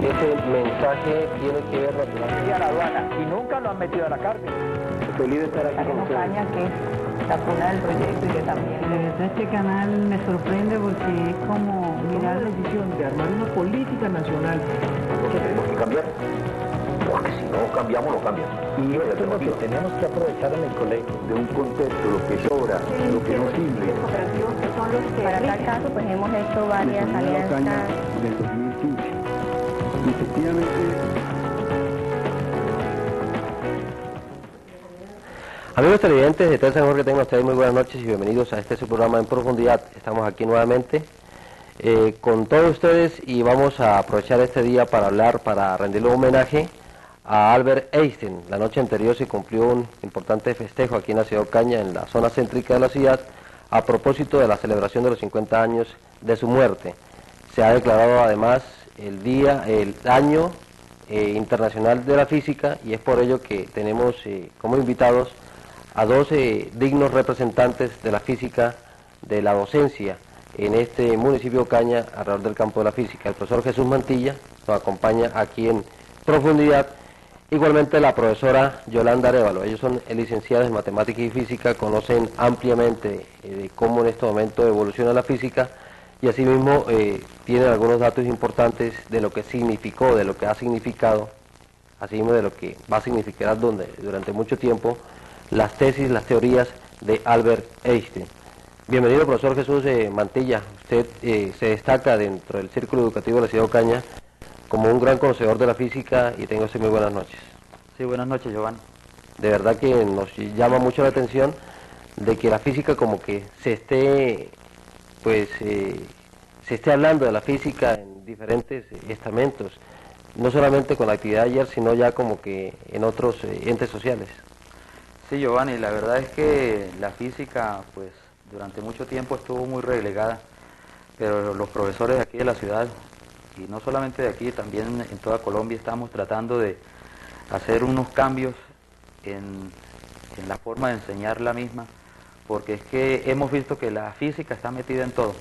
ese mensaje tiene que ver naturalmente a la aduana y nunca lo han metido a la cárcel. feliz de estar aquí con ustedes. Caña, que es la cuna del proyecto y que también... De verdad este canal me sorprende porque es como mirar la decisión de armar una política nacional. Nosotros tenemos que cambiar, porque si no cambiamos, no cambiamos. Y esto es lo que tenemos que aprovechar en el colegio. De un contexto, lo que sobra, lo que no sirve. Para tal caso, pues hemos hecho varias alianzas. Del 2015. Y efectivamente... Amigos televidentes de San Jorge, tengan ustedes muy buenas noches y bienvenidos a este su programa En Profundidad. Estamos aquí nuevamente con todos ustedes y vamos a aprovechar este día para hablar, para rendirle un homenaje a Albert Einstein. La noche anterior se cumplió un importante festejo aquí en la ciudad de Ocaña, en la zona céntrica de la ciudad, a propósito de la celebración de los 50 años de su muerte. Se ha declarado además el año internacional de la física, y es por ello que tenemos como invitados a dos dignos representantes de la física, de la docencia en este municipio de Ocaña, alrededor del campo de la física. El profesor Jesús Mantilla nos acompaña aquí en Profundidad, igualmente la profesora Yolanda Arévalo. Ellos son licenciados en matemática y física, conocen ampliamente de cómo en este momento evoluciona la física, y asimismo tienen algunos datos importantes de lo que significó, de lo que ha significado, asimismo de lo que va a significar durante mucho tiempo las tesis, las teorías de Albert Einstein. Bienvenido, profesor Jesús Mantilla. Usted se destaca dentro del círculo educativo de la ciudad de Ocaña como un gran conocedor de la física, y tenga usted muy buenas noches. Sí, buenas noches, Giovanni. De verdad que nos llama mucho la atención de que la física como que se esté hablando de la física en diferentes estamentos, no solamente con la actividad de ayer, sino ya como que en otros entes sociales. Sí, Giovanni, la verdad es que la física, pues, durante mucho tiempo estuvo muy relegada, pero los profesores de aquí de la ciudad, y no solamente de aquí, también en toda Colombia, estamos tratando de hacer unos cambios en la forma de enseñar la misma, porque es que hemos visto que la física está metida en todo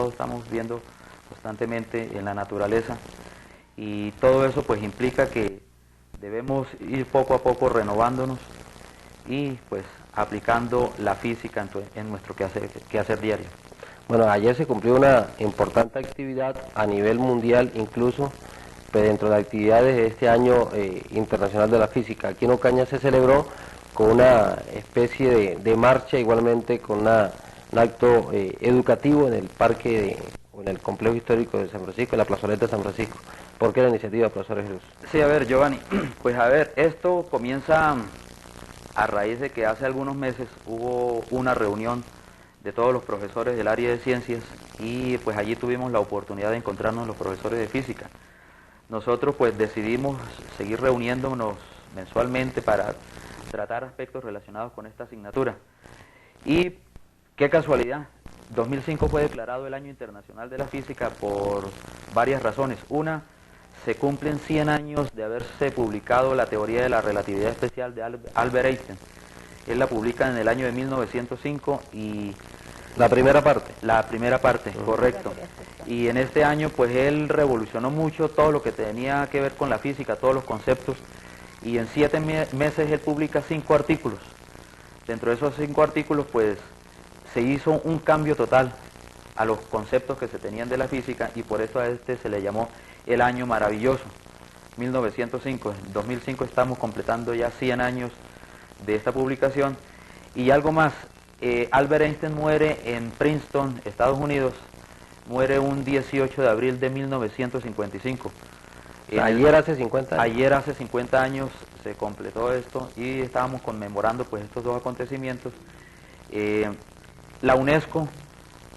estamos viendo constantemente en la naturaleza, y todo eso pues implica que debemos ir poco a poco renovándonos y pues aplicando la física en nuestro quehacer diario. Bueno, ayer se cumplió una importante actividad a nivel mundial, incluso pues, dentro de las actividades de este año internacional de la física. Aquí en Ocaña se celebró con una especie de marcha, igualmente con un acto educativo en el parque o en el complejo histórico de San Francisco, en la plazoleta de San Francisco. ¿Por qué la iniciativa, profesor Jesús? Sí, a ver, Giovanni, pues a ver, esto comienza a raíz de que hace algunos meses hubo una reunión de todos los profesores del área de ciencias, y pues allí tuvimos la oportunidad de encontrarnos los profesores de física. Nosotros pues decidimos seguir reuniéndonos mensualmente para tratar aspectos relacionados con esta asignatura. Y qué casualidad, 2005 fue declarado el Año Internacional de la Física por varias razones. Una, se cumplen 100 años de haberse publicado la teoría de la relatividad especial de Albert Einstein. Él la publica en el año de 1905 y... La primera parte. La primera parte, correcto. Y en este año pues él revolucionó mucho todo lo que tenía que ver con la física, todos los conceptos, y en 7 meses él publica 5 artículos. Dentro de esos 5 artículos pues se hizo un cambio total a los conceptos que se tenían de la física, y por eso a este se le llamó el año maravilloso, 1905. En 2005 estamos completando ya 100 años de esta publicación. Y algo más, Albert Einstein muere en Princeton, Estados Unidos, muere un 18 de abril de 1955. Ayer hace 50 años. Ayer hace 50 años se completó esto, y estábamos conmemorando pues estos dos acontecimientos. La UNESCO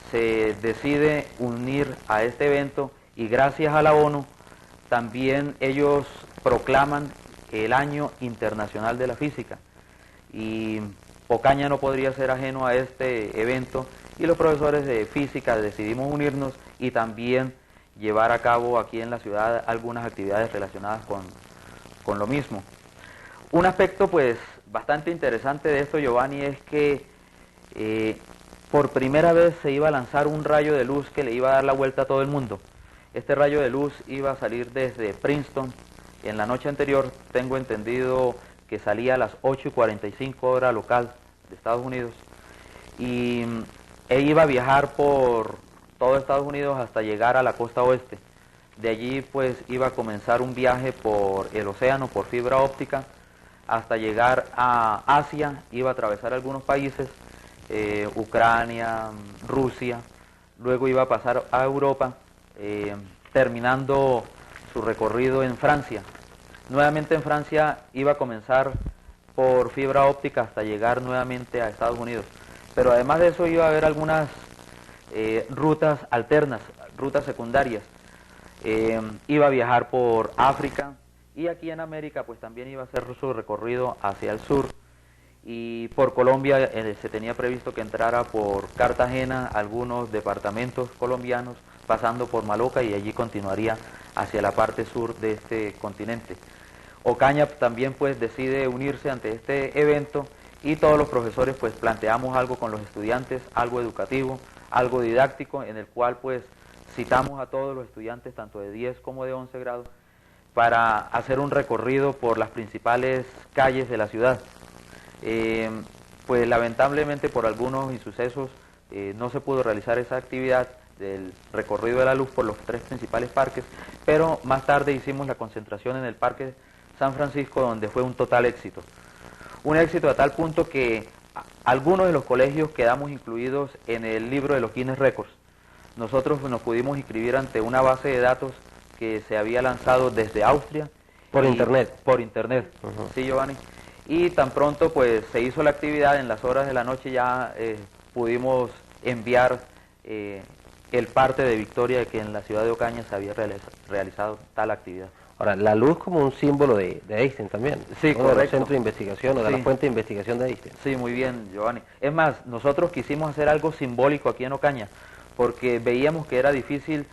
se decide unir a este evento, y gracias a la ONU también ellos proclaman el Año Internacional de la Física, y Ocaña no podría ser ajeno a este evento, y los profesores de física decidimos unirnos y también llevar a cabo aquí en la ciudad algunas actividades relacionadas con lo mismo. Un aspecto pues bastante interesante de esto, Giovanni, es que por primera vez se iba a lanzar un rayo de luz que le iba a dar la vuelta a todo el mundo. Este rayo de luz iba a salir desde Princeton. En la noche anterior tengo entendido que salía a las 8:45 hora local de Estados Unidos y iba a viajar por todo Estados Unidos hasta llegar a la costa oeste. De allí pues iba a comenzar un viaje por el océano, por fibra óptica, hasta llegar a Asia. Iba a atravesar algunos países, Ucrania, Rusia, luego iba a pasar a Europa, terminando su recorrido en Francia. Nuevamente en Francia iba a comenzar por fibra óptica hasta llegar nuevamente a Estados Unidos. Pero además de eso iba a haber algunas rutas alternas, rutas secundarias. Iba a viajar por África y aquí en América pues también iba a hacer su recorrido hacia el sur. Y por Colombia se tenía previsto que entrara por Cartagena, algunos departamentos colombianos, pasando por Maloca y allí continuaría hacia la parte sur de este continente. Ocaña también pues decide unirse ante este evento y todos los profesores pues planteamos algo con los estudiantes, algo educativo, algo didáctico, en el cual pues citamos a todos los estudiantes, tanto de 10 como de 11 grados, para hacer un recorrido por las principales calles de la ciudad. Pues lamentablemente por algunos insucesos no se pudo realizar esa actividad del recorrido de la luz por los 3 principales parques, pero más tarde hicimos la concentración en el Parque San Francisco, donde fue un total éxito. Un éxito a tal punto que algunos de los colegios quedamos incluidos en el libro de los Guinness Records. Nosotros nos pudimos inscribir ante una base de datos que se había lanzado desde Austria. Por internet. Por internet, sí, Giovanni. Y tan pronto pues se hizo la actividad, en las horas de la noche ya pudimos enviar el parte de victoria de que en la ciudad de Ocaña se había realizado tal actividad. Ahora, la luz como un símbolo de Einstein también. Sí, ¿no? correcto. De los centros de investigación o de Sí. la fuente de investigación de Einstein. Sí, muy bien, Giovanni. Es más, nosotros quisimos hacer algo simbólico aquí en Ocaña, porque veíamos que era difícil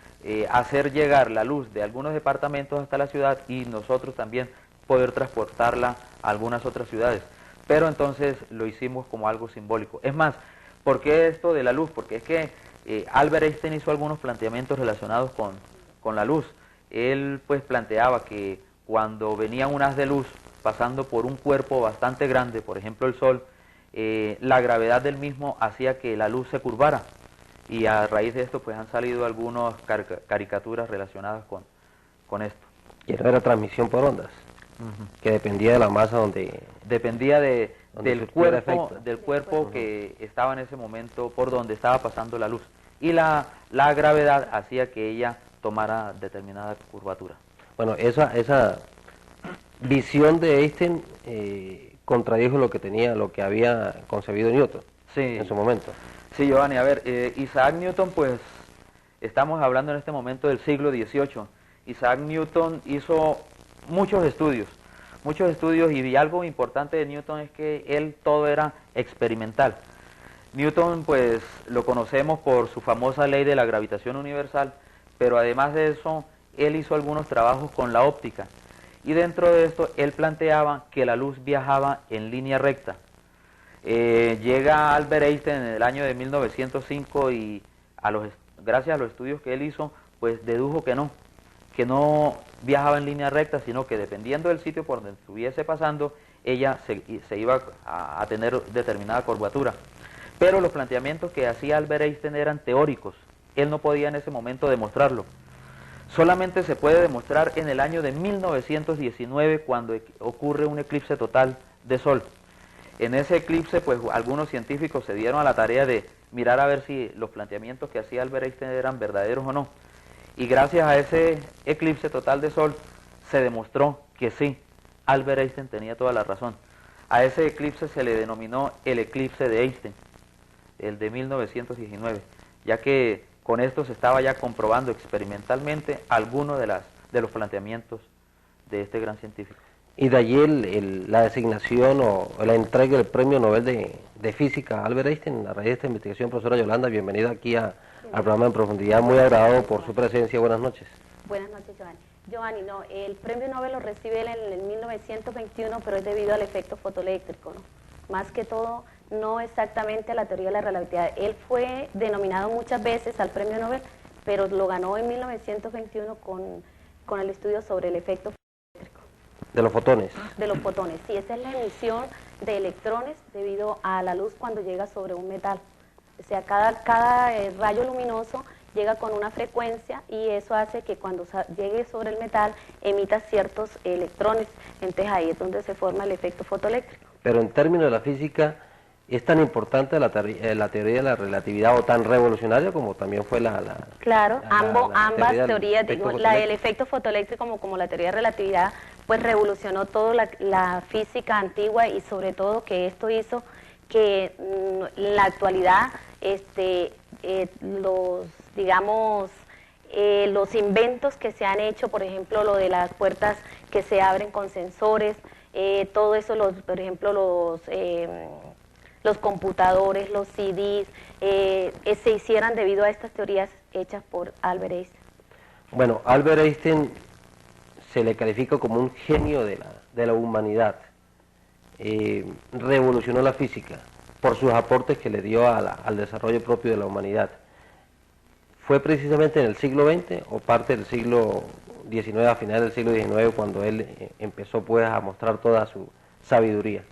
hacer llegar la luz de algunos departamentos hasta la ciudad y nosotros también poder transportarla a algunas otras ciudades. Pero entonces lo hicimos como algo simbólico. Es más, ¿por qué esto de la luz? Porque es que Albert Einstein hizo algunos planteamientos relacionados con la luz. Él pues planteaba que cuando venía un haz de luz pasando por un cuerpo bastante grande, por ejemplo el Sol, la gravedad del mismo hacía que la luz se curvara. Y a raíz de esto pues han salido algunas caricaturas relacionadas con esto. Y no era transmisión por ondas, que dependía de la masa donde... Dependía donde del surgiera cuerpo, efecto. que estaba en ese momento por donde estaba pasando la luz. Y la gravedad hacía que ella tomara determinada curvatura. Bueno, esa visión de Einstein contradijo lo que había concebido Newton en su momento. Sí, Giovanni, a ver, Isaac Newton, pues, estamos hablando en este momento del siglo XVIII. Isaac Newton hizo muchos estudios, y algo importante de Newton es que él todo era experimental. Newton, pues, lo conocemos por su famosa ley de la gravitación universal, pero además de eso, él hizo algunos trabajos con la óptica. Y dentro de esto, él planteaba que la luz viajaba en línea recta. Llega Albert Einstein en el año de 1905 y gracias a los estudios que él hizo, pues dedujo que no viajaba en línea recta, sino que dependiendo del sitio por donde estuviese pasando, ella se iba a tener determinada curvatura. Pero los planteamientos que hacía Albert Einstein eran teóricos, él no podía en ese momento demostrarlo. Solamente se puede demostrar en el año de 1919 cuando ocurre un eclipse total de Sol. En ese eclipse, pues algunos científicos se dieron a la tarea de mirar a ver si los planteamientos que hacía Albert Einstein eran verdaderos o no. Y gracias a ese eclipse total de Sol, se demostró que sí, Albert Einstein tenía toda la razón. A ese eclipse se le denominó el eclipse de Einstein, el de 1919, ya que con esto se estaba ya comprobando experimentalmente algunos de los planteamientos de este gran científico. Y de allí la designación o la entrega del Premio Nobel de Física a Albert Einstein a raíz de esta investigación. Profesora Yolanda, bienvenida aquí al programa En Profundidad, muy agradado por su presencia. Buenas noches. Buenas noches, Giovanni. Giovanni, no, el premio Nobel lo recibe él en el 1921, pero es debido al efecto fotoeléctrico, ¿no? Más que todo, no exactamente a la teoría de la relatividad. Él fue denominado muchas veces al premio Nobel, pero lo ganó en 1921 con el estudio sobre el efecto De los fotones. de los fotones. Sí, esa es la emisión de electrones debido a la luz cuando llega sobre un metal. O sea, cada rayo luminoso llega con una frecuencia y eso hace que cuando llegue sobre el metal emita ciertos electrones. Entonces ahí es donde se forma el efecto fotoeléctrico. Pero en términos de la física, ¿es tan importante la teoría de la relatividad o tan revolucionaria como también fue Claro, ambas teorías, la el efecto fotoeléctrico como la teoría de relatividad, pues revolucionó toda la física antigua y sobre todo que esto hizo que en la actualidad los inventos que se han hecho, por ejemplo, lo de las puertas que se abren con sensores, todo eso, por ejemplo, los computadores, los CDs, se hicieran debido a estas teorías hechas por Albert Einstein. Bueno, Albert Einstein se le califica como un genio de la humanidad. Revolucionó la física por sus aportes que le dio al desarrollo propio de la humanidad. ¿Fue precisamente en el siglo XX o parte del siglo XIX, a finales del siglo XIX, cuando él empezó pues a mostrar toda su sabiduría?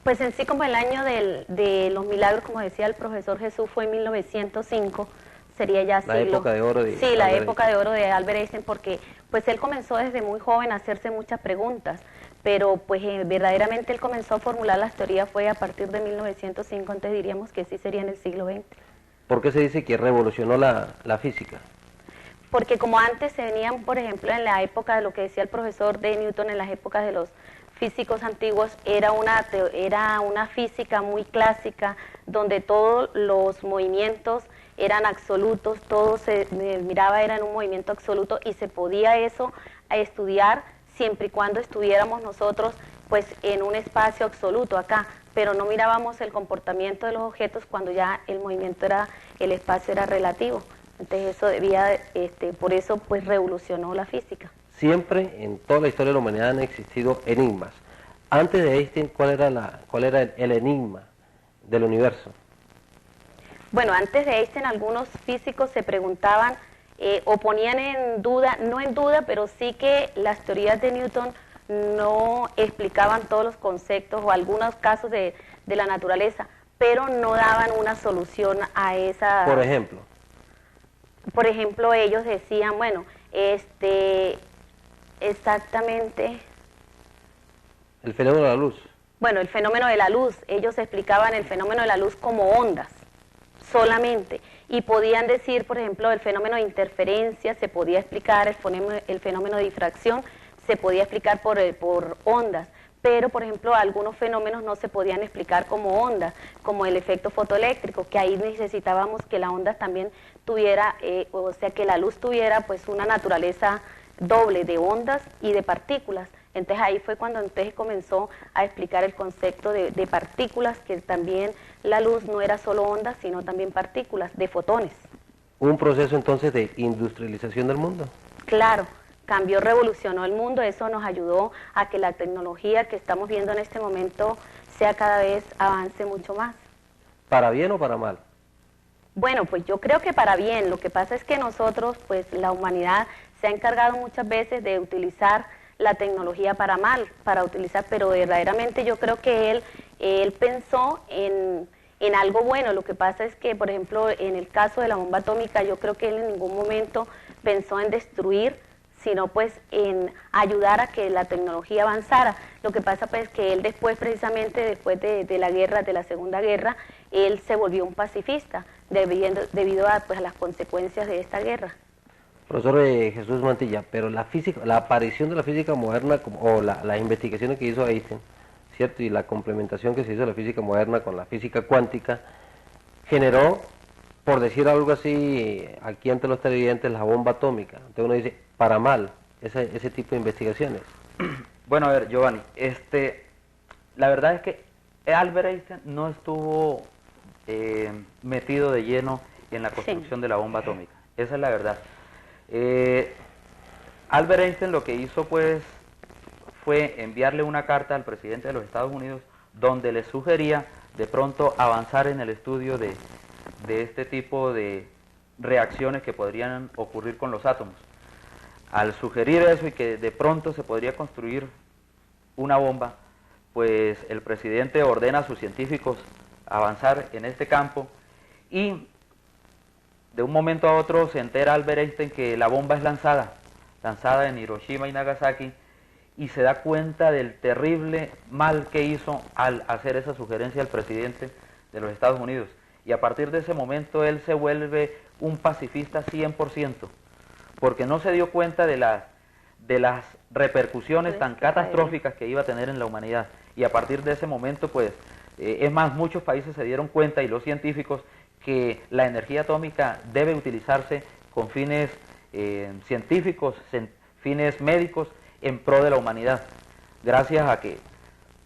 Pues en sí, como el año de los milagros, como decía el profesor Jesús, fue en 1905, sería ya la época de oro de sí, la época de oro de Albert Einstein, porque pues él comenzó desde muy joven a hacerse muchas preguntas, pero pues verdaderamente él comenzó a formular las teorías fue a partir de 1905, entonces diríamos que sí sería en el siglo XX. ¿Por qué se dice que revolucionó la física? Porque como antes se venían, por ejemplo, en la época de lo que decía el profesor de Newton, en las épocas de los físicos antiguos, era una física muy clásica, donde todos los movimientos eran absolutos, todo se miraba era en un movimiento absoluto y se podía eso estudiar siempre y cuando estuviéramos nosotros pues en un espacio absoluto acá, pero no mirábamos el comportamiento de los objetos cuando ya el movimiento el espacio era relativo. Entonces eso por eso pues revolucionó la física. Siempre en toda la historia de la humanidad han existido enigmas. Antes de Einstein, ¿cuál era el enigma del universo? Bueno, antes de Einstein algunos físicos se preguntaban o ponían en duda, no en duda, pero sí que las teorías de Newton no explicaban todos los conceptos o algunos casos de la naturaleza, pero no daban una solución a esa... Por ejemplo, ellos decían, bueno, exactamente... El fenómeno de la luz. Bueno, el fenómeno de la luz, ellos explicaban el fenómeno de la luz como ondas, solamente, y podían decir, por ejemplo, el fenómeno de interferencia, se podía explicar el fenómeno de difracción, se podía explicar por ondas, pero, por ejemplo, algunos fenómenos no se podían explicar como ondas, como el efecto fotoeléctrico, que ahí necesitábamos que la onda también tuviera, o sea, que la luz tuviera pues una naturaleza doble de ondas y de partículas. Entonces ahí fue cuando entonces comenzó a explicar el concepto de partículas, que también la luz no era solo ondas, sino también partículas, de fotones. ¿Un proceso entonces de industrialización del mundo? Claro, cambió, revolucionó el mundo, eso nos ayudó a que la tecnología que estamos viendo en este momento sea cada vez avance mucho más. ¿Para bien o para mal? Bueno, pues yo creo que para bien. Lo que pasa es que nosotros, pues la humanidad se ha encargado muchas veces de utilizar la tecnología para mal, pero verdaderamente yo creo que él pensó en algo bueno. Lo que pasa es que, por ejemplo, en el caso de la bomba atómica, yo creo que él en ningún momento pensó en destruir, sino pues en ayudar a que la tecnología avanzara. Lo que pasa pues que él después, precisamente después de la guerra, de la Segunda Guerra, él se volvió un pacifista debido a pues, a las consecuencias de esta guerra. Profesor Jesús Mantilla, pero la aparición de la física moderna o las investigaciones que hizo Einstein, ¿cierto? Y la complementación que se hizo de la física moderna con la física cuántica generó, por decir algo así, aquí ante los televidentes, la bomba atómica. Entonces uno dice, para mal, ese tipo de investigaciones. Bueno, a ver, Giovanni, la verdad es que Albert Einstein no estuvo metido de lleno en la construcción de la bomba atómica. Esa es la verdad. Albert Einstein lo que hizo pues fue enviarle una carta al presidente de los Estados Unidos donde le sugería de pronto avanzar en el estudio de este tipo de reacciones que podrían ocurrir con los átomos. Al sugerir eso y que de pronto se podría construir una bomba, pues el presidente ordena a sus científicos avanzar en este campo y de un momento a otro se entera Albert Einstein que la bomba es lanzada en Hiroshima y Nagasaki, y se da cuenta del terrible mal que hizo al hacer esa sugerencia al presidente de los Estados Unidos. Y a partir de ese momento él se vuelve un pacifista 100%, porque no se dio cuenta de las repercusiones tan catastróficas que iba a tener en la humanidad. Y a partir de ese momento, pues, es más, muchos países se dieron cuenta, y los científicos, que la energía atómica debe utilizarse con fines científicos, fines médicos, en pro de la humanidad, gracias a que,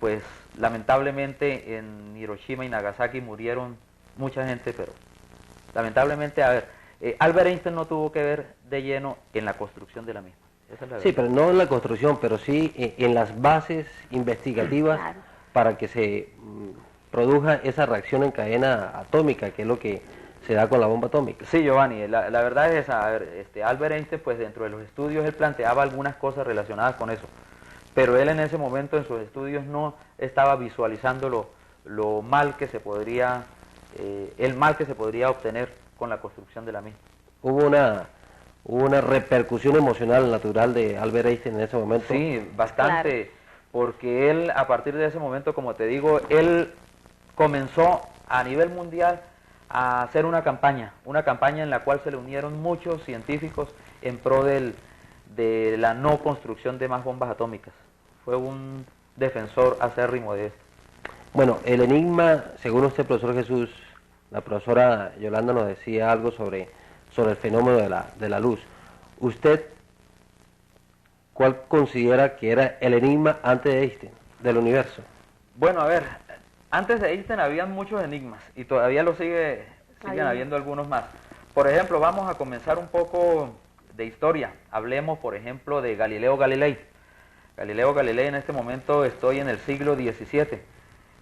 pues, lamentablemente en Hiroshima y Nagasaki murieron mucha gente, pero lamentablemente, a ver, Albert Einstein no tuvo que ver de lleno en la construcción de la misma. Esa es la Sí, verdad. pero no en la construcción, pero sí en las bases investigativas Claro. para que se produzca esa reacción en cadena atómica, que es lo que se da con la bomba atómica. Sí, Giovanni, la verdad es esa. A ver, Albert Einstein, pues dentro de los estudios él planteaba algunas cosas relacionadas con eso, pero él en ese momento en sus estudios no estaba visualizando lo mal que se podría, el mal que se podría obtener con la construcción de la misma. Hubo una repercusión emocional natural de Albert Einstein en ese momento. Sí, bastante, porque él a partir de ese momento, como te digo, él comenzó a nivel mundial a hacer una campaña en la cual se le unieron muchos científicos en pro de la no construcción de más bombas atómicas. Fue un defensor acérrimo de esto. Bueno, el enigma, según usted, profesor Jesús, la profesora Yolanda nos decía algo sobre el fenómeno de la luz. ¿Usted cuál considera que era el enigma antes de Einstein, del universo? Bueno, a ver, antes de Einstein habían muchos enigmas y todavía siguen habiendo algunos más. Por ejemplo, vamos a comenzar un poco de historia. Hablemos, por ejemplo, de Galileo Galilei. Galileo Galilei, en este momento estoy en el siglo XVII.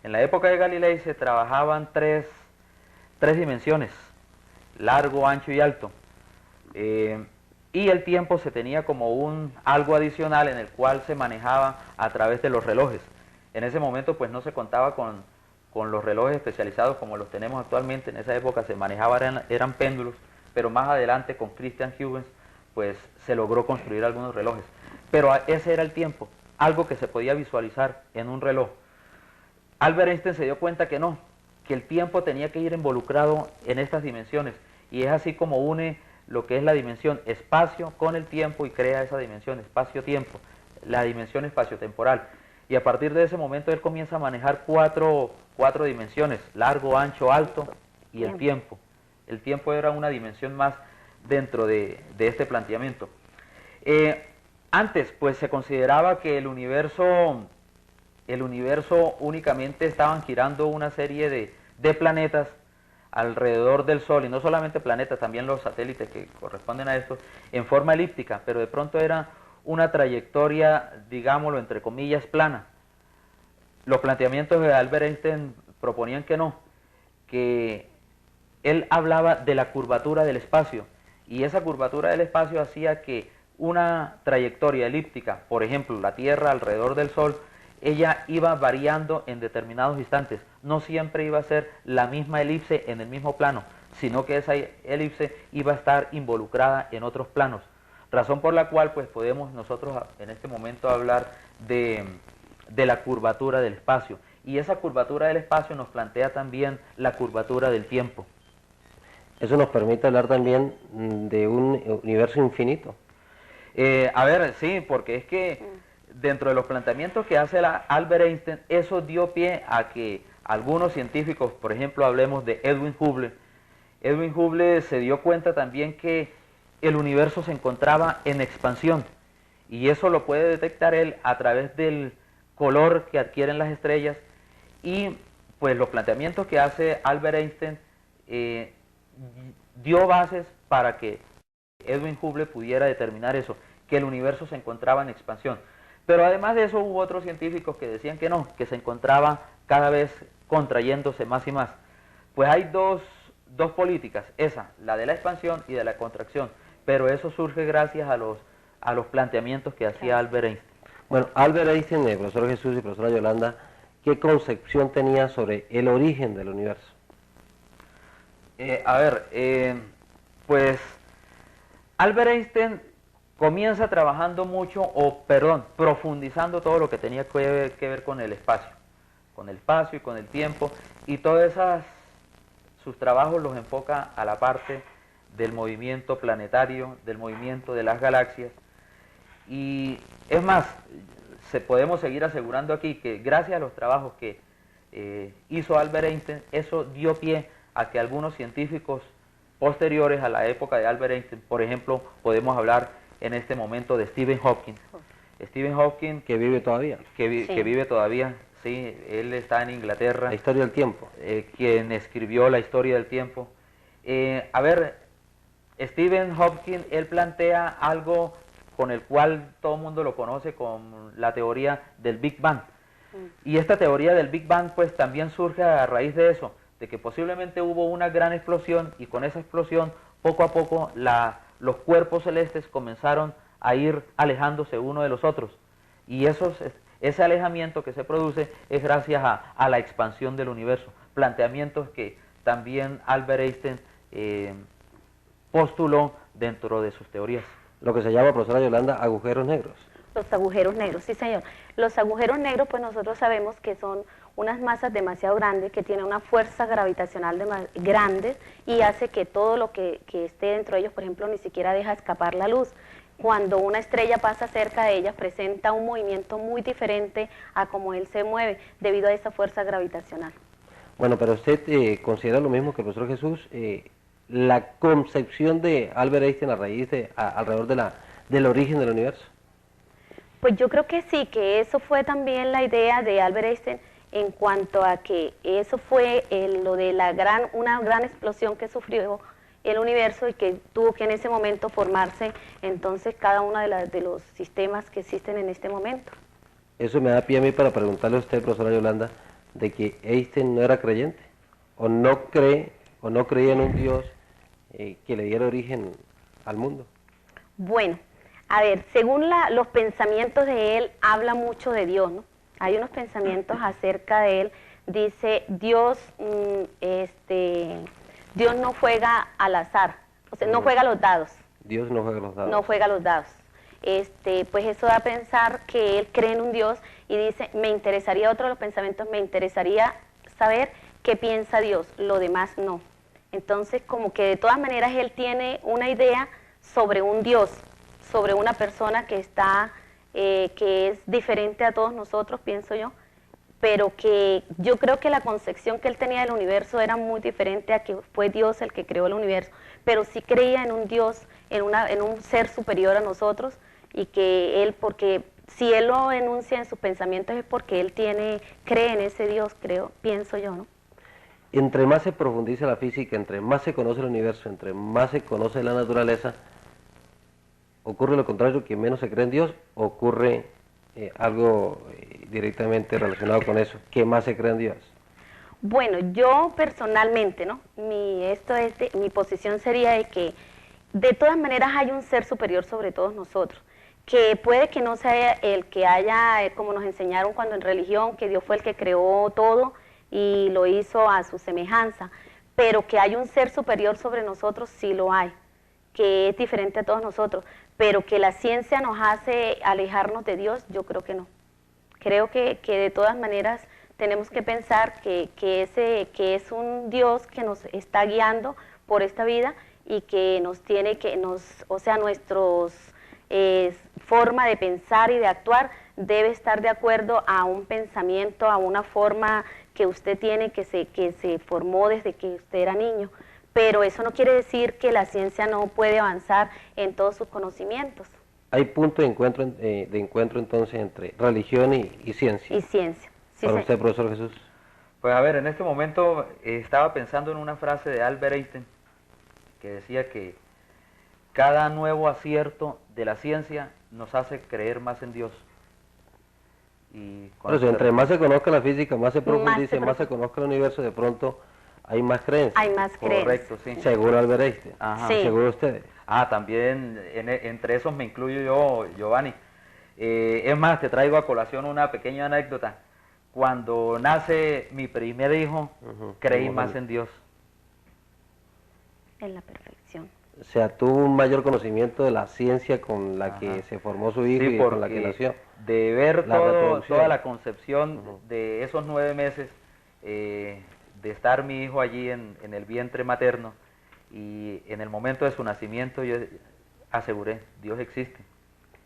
En la época de Galilei se trabajaban tres dimensiones: largo, ancho y alto. Y el tiempo se tenía como algo adicional en el cual se manejaba a través de los relojes. En ese momento pues no se contaba con los relojes especializados como los tenemos actualmente. En esa época se manejaban, eran péndulos, pero más adelante con Christian Huygens pues se logró construir algunos relojes. Pero ese era el tiempo, algo que se podía visualizar en un reloj. Albert Einstein se dio cuenta que no, que el tiempo tenía que ir involucrado en estas dimensiones, y es así como une lo que es la dimensión espacio con el tiempo y crea esa dimensión espacio-tiempo, la dimensión espaciotemporal. Y a partir de ese momento él comienza a manejar cuatro dimensiones: largo, ancho, alto y el tiempo. El tiempo era una dimensión más dentro de este planteamiento. Antes pues se consideraba que el universo únicamente estaban girando una serie de planetas alrededor del Sol, y no solamente planetas, también los satélites que corresponden a esto, en forma elíptica, pero de pronto era una trayectoria, digámoslo entre comillas, plana. Los planteamientos de Albert Einstein proponían que no, que él hablaba de la curvatura del espacio, y esa curvatura del espacio hacía que una trayectoria elíptica, por ejemplo, la Tierra alrededor del Sol, ella iba variando en determinados instantes. No siempre iba a ser la misma elipse en el mismo plano, sino que esa elipse iba a estar involucrada en otros planos. Razón por la cual pues podemos nosotros en este momento hablar de la curvatura del espacio. Y esa curvatura del espacio nos plantea también la curvatura del tiempo. Eso nos permite hablar también de un universo infinito. A ver, sí, porque es que dentro de los planteamientos que hace Albert Einstein, eso dio pie a que algunos científicos, por ejemplo, hablemos de Edwin Hubble. Edwin Hubble se dio cuenta también que el universo se encontraba en expansión, y eso lo puede detectar él a través del color que adquieren las estrellas. Y pues los planteamientos que hace Albert Einstein dio bases para que Edwin Hubble pudiera determinar eso, que el universo se encontraba en expansión. Pero además de eso hubo otros científicos que decían que no, que se encontraba cada vez contrayéndose más y más. Pues hay dos dos políticas, esa, la de la expansión y de la contracción, pero eso surge gracias a los planteamientos que hacía Albert Einstein. Bueno, Albert Einstein, el profesor Jesús y profesora Yolanda, ¿qué concepción tenía sobre el origen del universo? Pues Albert Einstein comienza trabajando mucho, profundizando todo lo que tenía que ver con el espacio y con el tiempo, y todos sus trabajos los enfoca a la parte del movimiento planetario, del movimiento de las galaxias, y es más, podemos seguir asegurando aquí que gracias a los trabajos que hizo Albert Einstein, eso dio pie a que algunos científicos posteriores a la época de Albert Einstein, por ejemplo, podemos hablar en este momento de Stephen Hawking. Stephen Hawking, que vive todavía. Que vive todavía, sí, él está en Inglaterra. La historia del tiempo. Quien escribió la historia del tiempo. Stephen Hawking, él plantea algo con el cual todo el mundo lo conoce con la teoría del Big Bang. Y esta teoría del Big Bang pues también surge a raíz de eso, de que posiblemente hubo una gran explosión y con esa explosión poco a poco los cuerpos celestes comenzaron a ir alejándose uno de los otros. Y ese alejamiento que se produce es gracias a la expansión del universo. Planteamientos que también Albert Einstein postuló dentro de sus teorías. Lo que se llama, profesora Yolanda, agujeros negros. Los agujeros negros, sí señor. Los agujeros negros, pues nosotros sabemos que son unas masas demasiado grandes, que tienen una fuerza gravitacional grande y hace que todo lo que esté dentro de ellos, por ejemplo, ni siquiera deja escapar la luz. Cuando una estrella pasa cerca de ellas, presenta un movimiento muy diferente a como él se mueve, debido a esa fuerza gravitacional. Bueno, pero usted considera lo mismo que el profesor Jesús, la concepción de Albert Einstein a raíz alrededor del origen del universo. Pues yo creo que sí, que eso fue también la idea de Albert Einstein en cuanto a que eso fue lo de una gran explosión que sufrió el universo y que tuvo que en ese momento formarse entonces cada uno de los sistemas que existen en este momento. Eso me da pie a mí para preguntarle a usted, profesora Yolanda, de que Einstein no era creyente, o no creía en un Dios que le diera origen al mundo. Bueno, a ver, según los pensamientos de él, habla mucho de Dios, ¿no? Hay unos pensamientos acerca de él, dice, Dios no juega al azar, o sea, no juega los dados. Dios no juega los dados. No juega los dados. Pues eso da a pensar que él cree en un Dios y dice, otro de los pensamientos, me interesaría saber qué piensa Dios, lo demás no. Entonces, como que de todas maneras él tiene una idea sobre un Dios, sobre una persona que es diferente a todos nosotros, pienso yo, pero que yo creo que la concepción que él tenía del universo era muy diferente a que fue Dios el que creó el universo, pero sí creía en un Dios, en un ser superior a nosotros, y que porque si él lo enuncia en sus pensamientos es porque él cree en ese Dios, pienso yo, ¿no? Entre más se profundiza la física, entre más se conoce el universo, entre más se conoce la naturaleza, ocurre lo contrario, que menos se cree en Dios, ocurre algo directamente relacionado con eso, que más se cree en Dios. Bueno, yo personalmente, ¿no? Mi posición sería de que de todas maneras hay un ser superior sobre todos nosotros, que puede que no sea el que haya, como nos enseñaron cuando en religión, que Dios fue el que creó todo y lo hizo a su semejanza, pero que hay un ser superior sobre nosotros, sí lo hay, que es diferente a todos nosotros, pero que la ciencia nos hace alejarnos de Dios, yo creo que no. Creo que de todas maneras tenemos que pensar que es un Dios que nos está guiando por esta vida y que nuestros forma de pensar y de actuar debe estar de acuerdo a un pensamiento, a una forma que usted tiene, que se formó desde que usted era niño. Pero eso no quiere decir que la ciencia no puede avanzar en todos sus conocimientos. Hay punto de encuentro entonces entre religión y ciencia. Y ciencia. Sí, Para usted, profesor Jesús. Pues a ver, en este momento estaba pensando en una frase de Albert Einstein que decía que cada nuevo acierto de la ciencia nos hace creer más en Dios. Y entre más se conozca la física, más se profundice, más se conozca el universo, de pronto Hay más creencias. Hay más creencias. Correcto, sí. Seguro Albert Einstein. Ajá. Sí. Seguro ustedes. Ah, también entre esos me incluyo yo, Giovanni. Es más, te traigo a colación una pequeña anécdota. Cuando nace mi primer hijo, creí más en Dios. En la perfección. O sea, tuvo un mayor conocimiento de la ciencia con la que se formó su hijo Sí, y con la que porque nació. de ver La reproducción. toda la concepción de esos 9 meses, de estar mi hijo allí en el vientre materno, y en el momento de su nacimiento yo aseguré, Dios existe.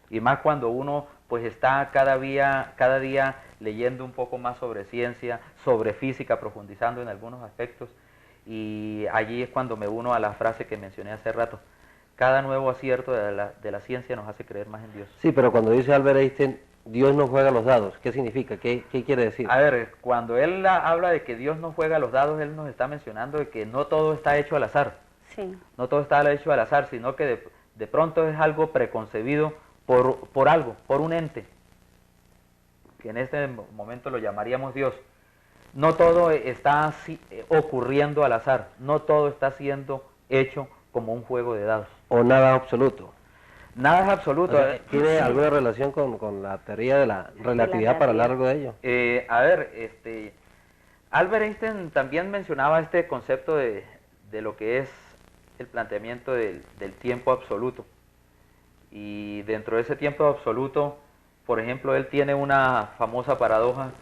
Y más cuando uno pues está cada día leyendo un poco más sobre ciencia, sobre física, profundizando en algunos aspectos, y allí es cuando me uno a la frase que mencioné hace rato. Cada nuevo acierto de la ciencia nos hace creer más en Dios. Sí, pero cuando dice Albert Einstein, Dios no juega los dados, ¿qué significa? ¿Qué quiere decir? A ver, cuando él habla de que Dios no juega los dados, él nos está mencionando de que no todo está hecho al azar. Sí. No todo está hecho al azar, sino que de pronto es algo preconcebido por algo, por un ente, que en este momento lo llamaríamos Dios. No todo está ocurriendo al azar, no todo está siendo hecho como un juego de dados. O nada absoluto. Nada es absoluto. O sea, ¿tiene alguna relación con la teoría de la relatividad para hablar algo de ello? A ver, Albert Einstein también mencionaba este concepto de lo que es el planteamiento del tiempo absoluto. Y dentro de ese tiempo absoluto, por ejemplo, él tiene una famosa paradoja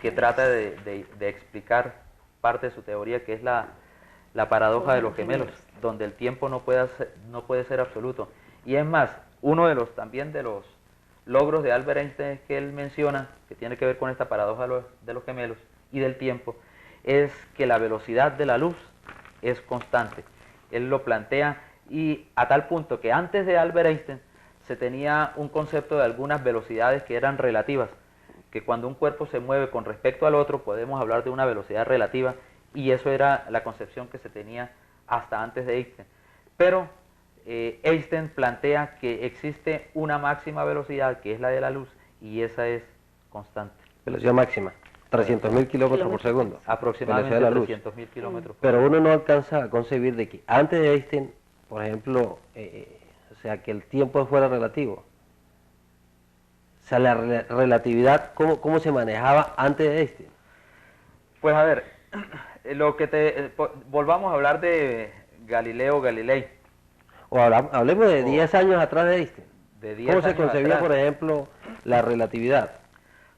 que trata de explicar parte de su teoría, que es la paradoja de los gemelos, donde el tiempo no puede ser absoluto. Y es más, uno de los logros de Albert Einstein es que él menciona, que tiene que ver con esta paradoja de los gemelos y del tiempo, es que la velocidad de la luz es constante. Él lo plantea, y a tal punto que antes de Albert Einstein se tenía un concepto de algunas velocidades que eran relativas, que cuando un cuerpo se mueve con respecto al otro podemos hablar de una velocidad relativa, y eso era la concepción que se tenía hasta antes de Einstein. Pero Einstein plantea que existe una máxima velocidad, que es la de la luz, y esa es constante. Velocidad máxima, 300.000 kilómetros por segundo. Aproximadamente Velocidad de la luz. 300.000 kilómetros. Pero uno no alcanza a concebir de que antes de Einstein, por ejemplo, o sea, que el tiempo fuera relativo. O sea, la relatividad, ¿cómo se manejaba antes de Einstein? Pues a ver, volvamos a hablar de Galileo Galilei. O hablemos de 10 años atrás de Einstein. De 10 ¿Cómo se años concebía, atrás. por ejemplo, la relatividad?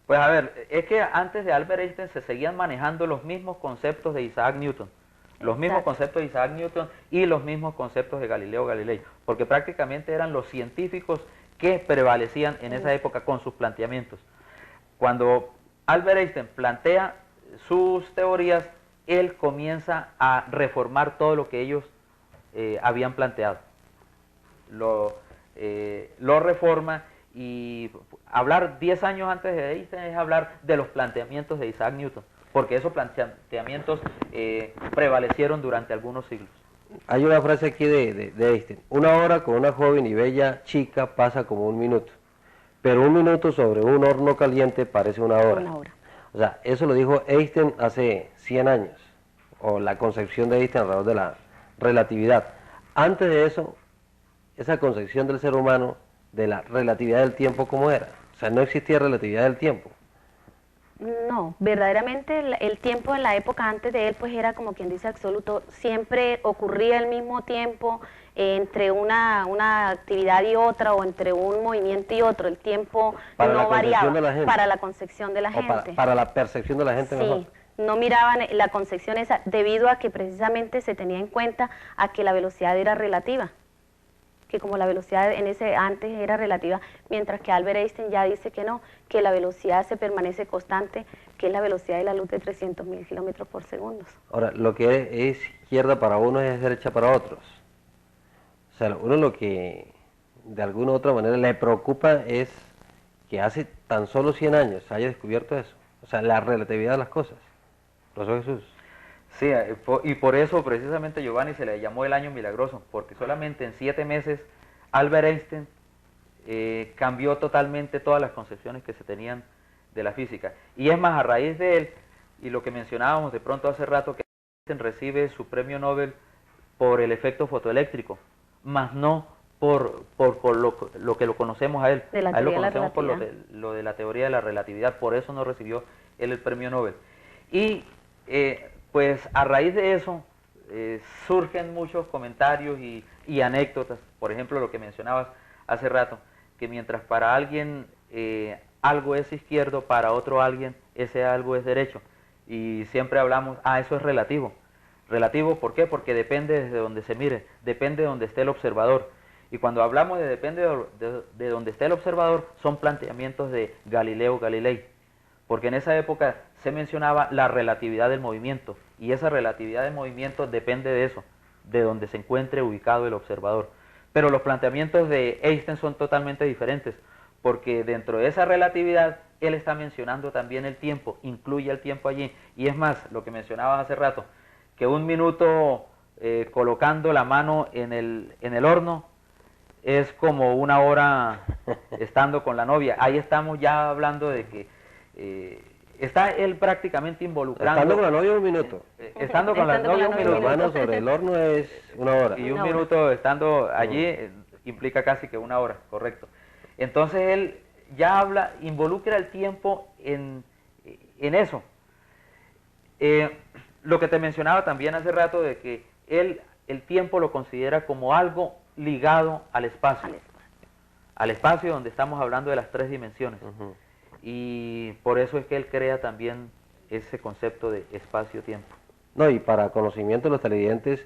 Pues a ver, es que antes de Albert Einstein se seguían manejando los mismos conceptos de Isaac Newton. Los mismos conceptos de Isaac Newton y los mismos conceptos de Galileo Galilei, porque prácticamente eran los científicos que prevalecían en esa época con sus planteamientos. Cuando Albert Einstein plantea sus teorías, él comienza a reformar todo lo que ellos habían planteado. Lo reforma, y hablar 10 años antes de Einstein es hablar de los planteamientos de Isaac Newton, porque esos planteamientos prevalecieron durante algunos siglos. Hay una frase aquí de Einstein: una hora con una joven y bella chica pasa como un minuto, pero un minuto sobre un horno caliente parece una hora. Una hora. O sea, eso lo dijo Einstein hace 100 años, o la concepción de Einstein alrededor de la relatividad. Antes de eso, esa concepción del ser humano de la relatividad del tiempo, ¿cómo era? O sea, no existía relatividad del tiempo. No, verdaderamente el tiempo en la época antes de él pues era como quien dice absoluto, siempre ocurría al mismo tiempo entre una actividad y otra, o entre un movimiento y otro, el tiempo no variaba para la concepción de la gente. Para la percepción de la gente, sí, mejor. No miraban la concepción esa, debido a que precisamente se tenía en cuenta a que la velocidad era relativa, que como la velocidad en ese antes era relativa, mientras que Albert Einstein ya dice que no, que la velocidad se permanece constante, que es la velocidad de la luz de 300.000 kilómetros por segundo. Ahora, lo que es izquierda para unos es derecha para otros. O sea, uno lo que de alguna u otra manera le preocupa es que hace tan solo 100 años se haya descubierto eso. O sea, la relatividad de las cosas. Profesor Jesús. Sí, y por eso precisamente, Giovanni, se le llamó el año milagroso, porque solamente en 7 meses Albert Einstein cambió totalmente todas las concepciones que se tenían de la física. Y es más, a raíz de él, y lo que mencionábamos de pronto hace rato, que Einstein recibe su premio Nobel por el efecto fotoeléctrico, más no por lo que lo conocemos a él. De la A él lo teoría de la conocemos por relatividad. lo de la teoría de la relatividad, por eso no recibió él el premio Nobel. Y pues a raíz de eso surgen muchos comentarios y anécdotas, por ejemplo lo que mencionabas hace rato, que mientras para alguien algo es izquierdo, para otro alguien ese algo es derecho. Y siempre hablamos, eso es relativo. Relativo, ¿por qué? Porque depende desde donde se mire, depende de donde esté el observador. Y cuando hablamos de depende de donde esté el observador, son planteamientos de Galileo Galilei. Porque en esa época se mencionaba la relatividad del movimiento, y esa relatividad del movimiento depende de eso, de donde se encuentre ubicado el observador. Pero los planteamientos de Einstein son totalmente diferentes, porque dentro de esa relatividad él está mencionando también el tiempo, incluye el tiempo allí. Y es más, lo que mencionabas hace rato, que un minuto colocando la mano en el horno es como una hora estando con la novia. Ahí estamos ya hablando de que está él prácticamente involucrando. Estando con la novia un minuto. Estando con la Estando con novia la un novia La un minuto. mano sobre el horno es una hora. Y un Una hora. minuto estando allí implica casi que una hora, correcto. Entonces él ya involucra el tiempo en eso. Lo que te mencionaba también hace rato de que él el tiempo lo considera como algo ligado al espacio. Al espacio donde estamos hablando de las 3 dimensiones. Ujú. Y por eso es que él crea también ese concepto de espacio-tiempo. No, y para conocimiento de los televidentes,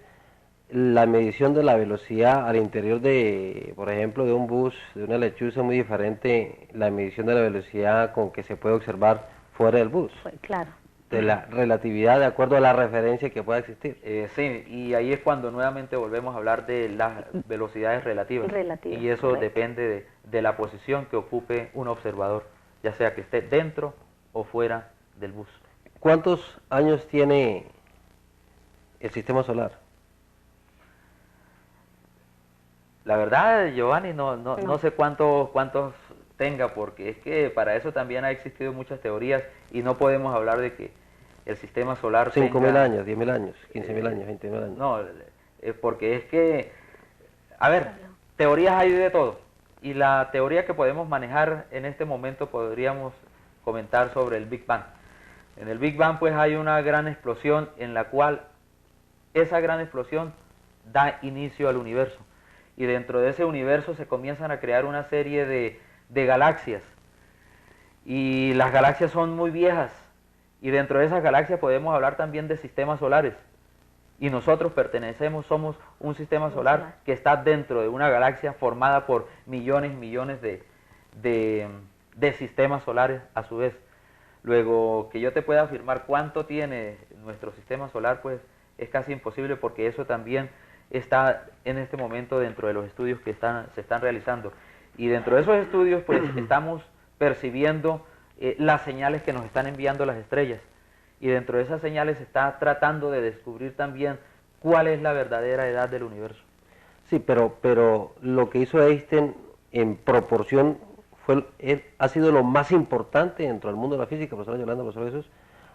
la medición de la velocidad al interior de, por ejemplo, de un bus, de una lechuza, es muy diferente la medición de la velocidad con que se puede observar fuera del bus, Claro. de la relatividad de acuerdo a la referencia que pueda existir. Sí, y ahí es cuando nuevamente volvemos a hablar de las velocidades relativas. Relativas, Y eso correcto. depende de la posición que ocupe un observador, ya sea que esté dentro o fuera del bus. ¿Cuántos años tiene el sistema solar? La verdad, Giovanni, no No. sé cuántos tenga, porque es que para eso también ha existido muchas teorías y no podemos hablar de que el sistema solar 5.000 tenga- años, 10.000 años, 15.000 años, 20.000 años. No, porque es que, a ver, teorías hay de todo. Y la teoría que podemos manejar en este momento podríamos comentar sobre el Big Bang. En el Big Bang pues hay una gran explosión en la cual esa gran explosión da inicio al universo. Y dentro de ese universo se comienzan a crear una serie de galaxias. Y las galaxias son muy viejas. Y dentro de esas galaxias podemos hablar también de sistemas solares. Y nosotros somos un sistema solar que está dentro de una galaxia formada por millones y millones de sistemas solares a su vez. Luego, que yo te pueda afirmar cuánto tiene nuestro sistema solar, pues es casi imposible, porque eso también está en este momento dentro de los estudios que se están realizando. Y dentro de esos estudios, pues estamos percibiendo las señales que nos están enviando las estrellas. Y dentro de esas señales se está tratando de descubrir también cuál es la verdadera edad del universo. Sí, pero lo que hizo Einstein en proporción ha sido lo más importante dentro del mundo de la física, profesora Yolanda, profesor Jesús.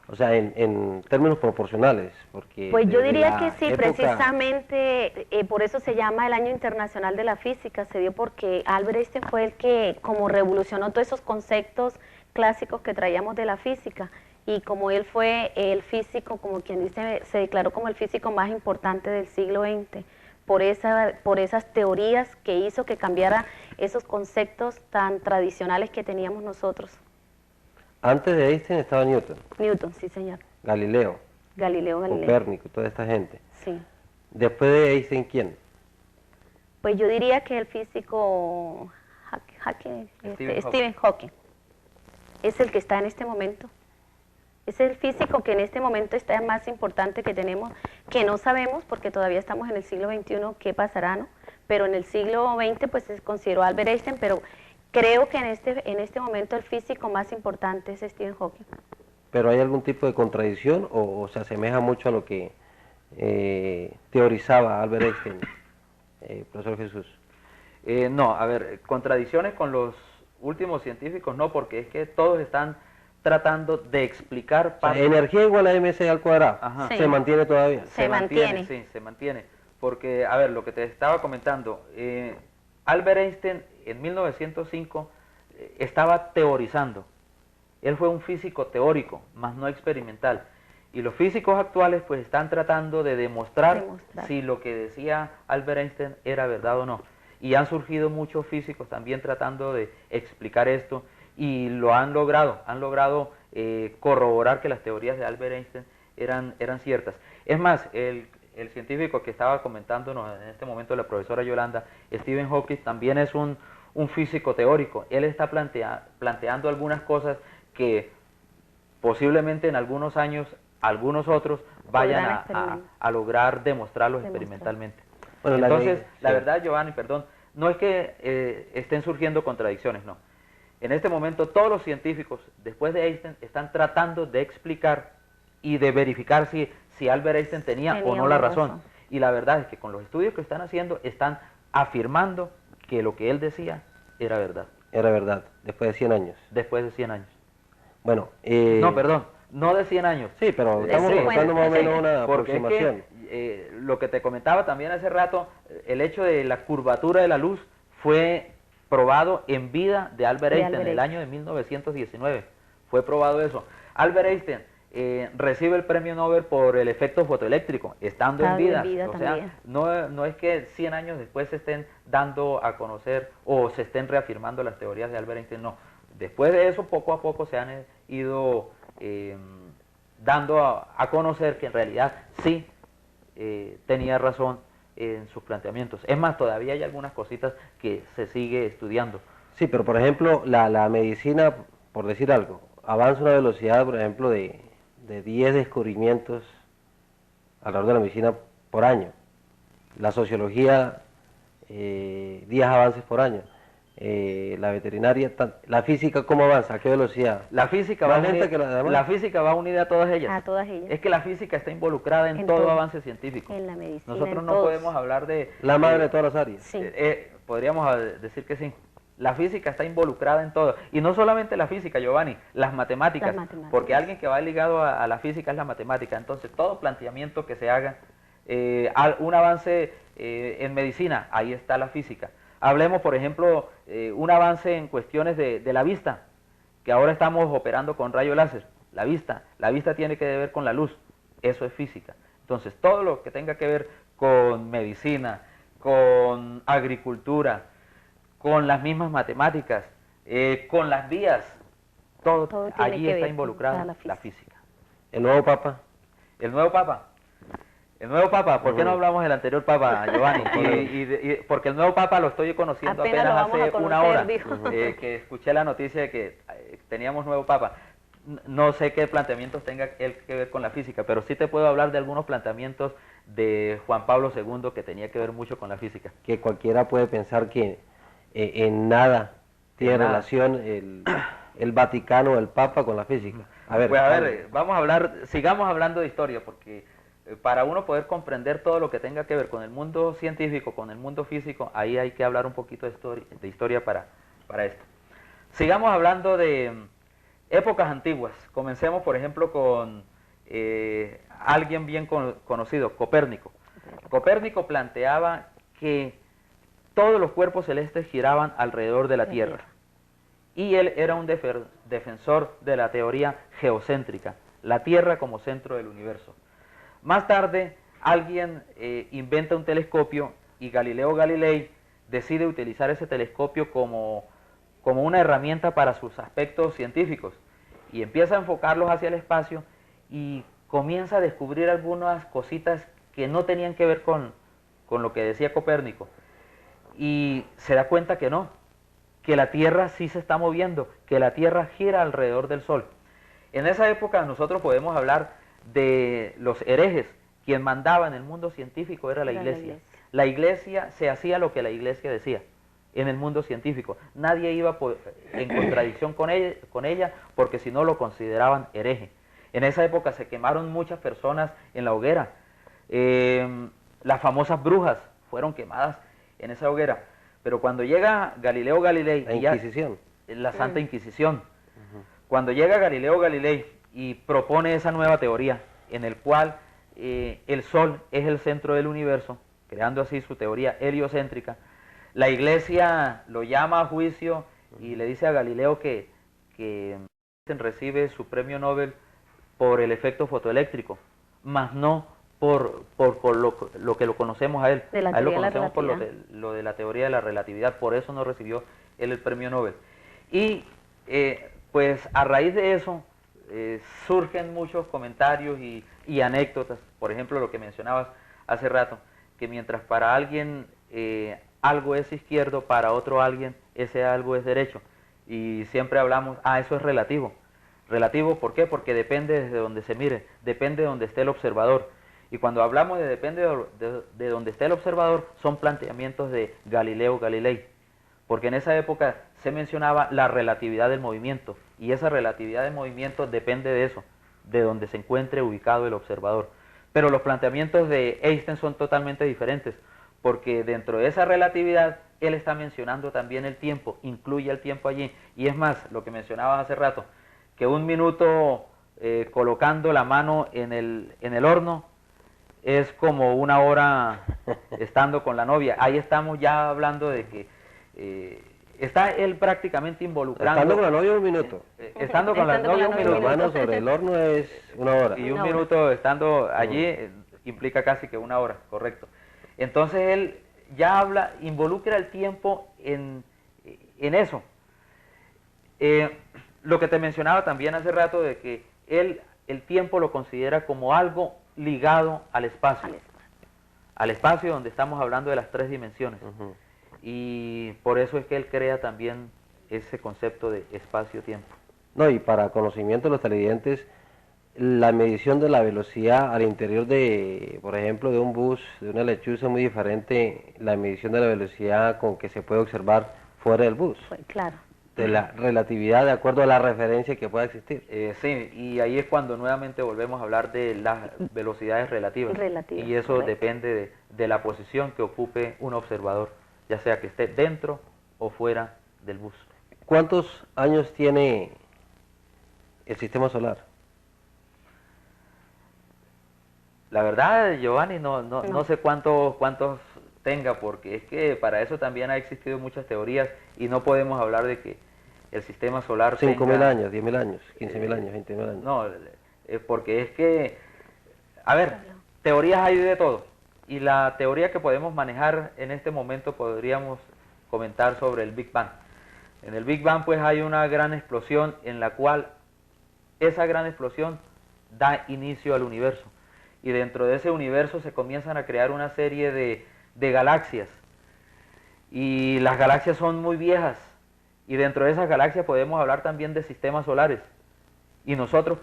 O sea, en términos proporcionales, porque... Pues yo desde diría la que sí, época- precisamente por eso se llama el Año Internacional de la Física, se dio porque Albert Einstein fue el que como revolucionó todos esos conceptos clásicos que traíamos de la física, y como él fue el físico, como quien dice, se declaró como el físico más importante del siglo XX, por esas teorías que hizo que cambiara esos conceptos tan tradicionales que teníamos nosotros. Antes de Einstein estaba Newton, Newton, sí señor, Galileo, Galileo Galilei. Copérnico, toda esta gente. Sí. Después de Einstein, ¿quién? Pues yo diría que el físico Stephen Hawking es el que está en este momento. Es el físico que en este momento está más importante que tenemos, que no sabemos porque todavía estamos en el siglo XXI qué pasará, ¿no? Pero en el siglo XX pues se consideró Albert Einstein, pero creo que en este momento el físico más importante es Stephen Hawking. ¿Pero hay algún tipo de contradicción o se asemeja mucho a lo que teorizaba Albert Einstein, profesor Jesús? No, a ver, contradicciones con los últimos científicos no, porque es que todos están tratando de explicar O sea, energía igual a mc al cuadrado. Ajá. Sí. Se mantiene todavía. Se mantiene. Sí, se mantiene. Porque, a ver, lo que te estaba comentando, Albert Einstein en 1905 estaba teorizando. Él fue un físico teórico, más no experimental. Y los físicos actuales pues están tratando de demostrar si lo que decía Albert Einstein era verdad o no. Y han surgido muchos físicos también tratando de explicar esto y lo han logrado corroborar que las teorías de Albert Einstein eran ciertas. Es más, el científico que estaba comentándonos en este momento, la profesora Yolanda, Stephen Hawking, también es un físico teórico. Él está planteando algunas cosas que posiblemente en algunos años algunos otros vayan a lograr demostrarlos experimentalmente. Bueno, Entonces, la sí. verdad, Giovanni, perdón, no es que estén surgiendo contradicciones, no. En este momento todos los científicos, después de Einstein, están tratando de explicar y de verificar si Albert Einstein tenía o no la razón. Y la verdad es que con los estudios que están haciendo, están afirmando que lo que él decía era verdad. Era verdad, después de 100 años. Después de 100 años. Bueno, No, perdón, no de 100 años. Sí, pero estamos buscando más o menos una Porque aproximación. es que, lo que te comentaba también hace rato, el hecho de la curvatura de la luz fue probado en vida de Albert Einstein en el año de 1919. Fue probado eso. Albert Einstein recibe el premio Nobel por el efecto fotoeléctrico, estando en vida. O sea, no es que 100 años después se estén dando a conocer o se estén reafirmando las teorías de Albert Einstein, no. Después de eso, poco a poco se han ido dando a conocer que en realidad sí tenía razón en sus planteamientos. Es más, todavía hay algunas cositas que se sigue estudiando. Sí, pero por ejemplo, la medicina, por decir algo, avanza a una velocidad, por ejemplo, de 10 descubrimientos alrededor de la medicina por año. La sociología, 10 avances por año. La veterinaria, la física, ¿cómo avanza? ¿A qué velocidad? La física, la física va unida a todas ellas. A todas ellas. Es que la física está involucrada en todo avance científico. En la medicina. Nosotros no podemos hablar de... La madre de todas las áreas. Sí. Podríamos decir que sí. La física está involucrada en todo. Y no solamente la física, Giovanni, las matemáticas. Porque alguien que va ligado a la física es la matemática. Entonces, todo planteamiento que se haga, un avance en medicina, ahí está la física. Hablemos, por ejemplo, un avance en cuestiones de la vista, que ahora estamos operando con rayo láser. La vista tiene que ver con la luz, eso es física. Entonces, todo lo que tenga que ver con medicina, con agricultura, con las mismas matemáticas, con las vías, todo allí está involucrada la física. ¿El nuevo Papa? El nuevo Papa. El nuevo Papa, ¿por qué no hablamos del anterior Papa, Giovanni? Porque el nuevo Papa lo estoy conociendo apenas hace una hora, que escuché la noticia de que teníamos nuevo Papa. No sé qué planteamientos tenga él que ver con la física, pero sí te puedo hablar de algunos planteamientos de Juan Pablo II que tenía que ver mucho con la física. Que cualquiera puede pensar que en nada tiene relación el Vaticano, el Papa con la física. A ver, pues sigamos hablando de historia, porque para uno poder comprender todo lo que tenga que ver con el mundo científico, con el mundo físico, ahí hay que hablar un poquito de historia para esto. Sigamos hablando de épocas antiguas. Comencemos, por ejemplo, con alguien bien conocido, Copérnico. Copérnico planteaba que todos los cuerpos celestes giraban alrededor de la Tierra. Y él era un defensor de la teoría geocéntrica, la Tierra como centro del universo. Más tarde, alguien inventa un telescopio y Galileo Galilei decide utilizar ese telescopio como una herramienta para sus aspectos científicos y empieza a enfocarlos hacia el espacio y comienza a descubrir algunas cositas que no tenían que ver con lo que decía Copérnico. Y se da cuenta que no, que la Tierra sí se está moviendo, que la Tierra gira alrededor del Sol. En esa época nosotros podemos hablar de los herejes. Quien mandaba en el mundo científico era la Iglesia. La Iglesia se hacía lo que la Iglesia decía en el mundo científico. Nadie iba en contradicción con ella porque si no lo consideraban hereje. En esa época se quemaron muchas personas en la hoguera. Las famosas brujas fueron quemadas en esa hoguera. Pero cuando llega Galileo Galilei... La Inquisición. La Santa Inquisición. Cuando llega Galileo Galilei y propone esa nueva teoría en el cual el Sol es el centro del universo, creando así su teoría heliocéntrica, la Iglesia lo llama a juicio y le dice a Galileo que recibe su premio Nobel por el efecto fotoeléctrico, más no por lo que lo conocemos a él. A él lo conocemos por lo de la teoría de la relatividad, por eso no recibió él el premio Nobel. Y pues a raíz de eso surgen muchos comentarios y anécdotas, por ejemplo lo que mencionabas hace rato, que mientras para alguien algo es izquierdo, para otro alguien ese algo es derecho. Y siempre hablamos, eso es relativo. Relativo, ¿por qué? Porque depende desde donde se mire, depende de donde esté el observador. Y cuando hablamos de depende de donde esté el observador, son planteamientos de Galileo Galilei. Porque en esa época se mencionaba la relatividad del movimiento, y esa relatividad del movimiento depende de eso, de donde se encuentre ubicado el observador. Pero los planteamientos de Einstein son totalmente diferentes, porque dentro de esa relatividad él está mencionando también el tiempo, incluye el tiempo allí. Y es más, lo que mencionabas hace rato, que un minuto colocando la mano en el horno es como una hora estando con la novia. Ahí estamos ya hablando de que está él prácticamente involucrando. Estando con la novia un minuto. Estando con la novia un minuto. La mano sobre el horno es una hora. Y un minuto estando allí implica casi que una hora, correcto. Entonces él ya involucra el tiempo en eso. Lo que te mencionaba también hace rato de que él el tiempo lo considera como algo ligado al espacio. Al espacio donde estamos hablando de las 3 dimensiones. Y por eso es que él crea también ese concepto de espacio-tiempo. No, y para conocimiento de los televidentes, la medición de la velocidad al interior de, por ejemplo, de un bus, de una lechuza, es muy diferente la medición de la velocidad con que se puede observar fuera del bus. Claro. De la relatividad de acuerdo a la referencia que pueda existir. Sí, y ahí es cuando nuevamente volvemos a hablar de las velocidades relativas. Y eso correcto. depende de la posición que ocupe un observador, ya sea que esté dentro o fuera del bus. ¿Cuántos años tiene el sistema solar? La verdad, Giovanni, no sé cuántos tenga, porque es que para eso también ha existido muchas teorías y no podemos hablar de que el sistema solar 5.000 años, 10.000 años, 15.000 años, 20.000 años. No, porque es que, a ver, teorías hay de todo, y la teoría que podemos manejar en este momento podríamos comentar sobre el Big Bang. En el Big Bang pues hay una gran explosión en la cual esa gran explosión da inicio al universo, y dentro de ese universo se comienzan a crear una serie de galaxias, y las galaxias son muy viejas, y dentro de esas galaxias podemos hablar también de sistemas solares, y nosotros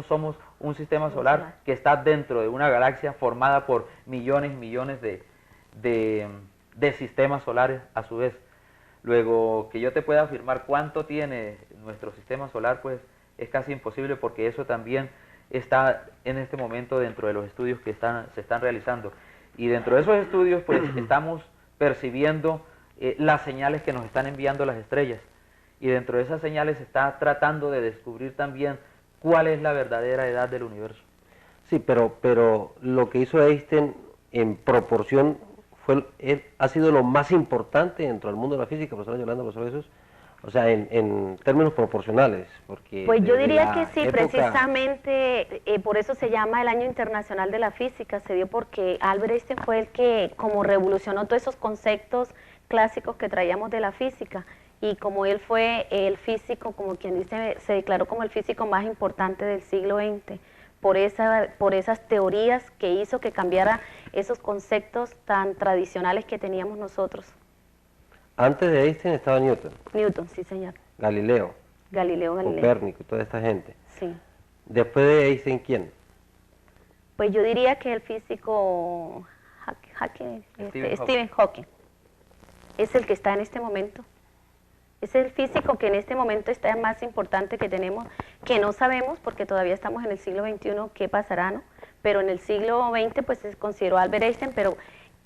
somos un sistema solar que está dentro de una galaxia formada por millones y millones de sistemas solares a su vez. Luego, que yo te pueda afirmar cuánto tiene nuestro sistema solar, pues es casi imposible, porque eso también está en este momento dentro de los estudios que se están realizando. Y dentro de esos estudios pues estamos percibiendo las señales que nos están enviando las estrellas, y dentro de esas señales se está tratando de descubrir también cuál es la verdadera edad del universo. Sí, pero lo que hizo Einstein en proporción ha sido lo más importante dentro del mundo de la física, profesora Yolanda, profesor Jesús, o sea, en términos proporcionales, porque... Pues yo diría que sí, precisamente por eso se llama el Año Internacional de la Física, se dio porque Albert Einstein fue el que como revolucionó todos esos conceptos clásicos que traíamos de la física, y como él fue el físico, como quien dice, se declaró como el físico más importante del siglo XX, por esas teorías que hizo que cambiara esos conceptos tan tradicionales que teníamos nosotros. Antes de Einstein estaba Newton. Newton, sí señor. Galileo. Galileo. Copérnico, toda esta gente. Sí. Después de Einstein, ¿quién? Pues yo diría que el físico Stephen Hawking es el que está en este momento. Es el físico que en este momento está más importante que tenemos, que no sabemos porque todavía estamos en el siglo XXI qué pasará, ¿no? Pero en el siglo XX pues se consideró Albert Einstein, pero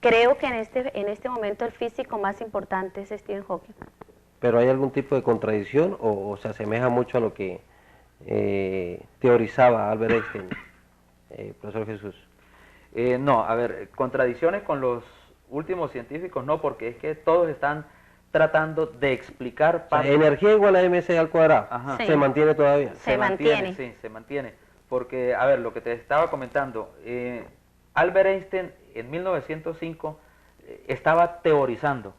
creo que en este momento el físico más importante es Stephen Hawking. ¿Pero hay algún tipo de contradicción o se asemeja mucho a lo que teorizaba Albert Einstein, profesor Jesús? No, a ver, contradicciones con los últimos científicos no, porque es que todos están tratando de explicar O sea, parte... energía igual a mc al cuadrado. Ajá. Sí. Se mantiene todavía. Se mantiene. Sí, se mantiene. Porque, a ver, lo que te estaba comentando, Albert Einstein en 1905 estaba teorizando.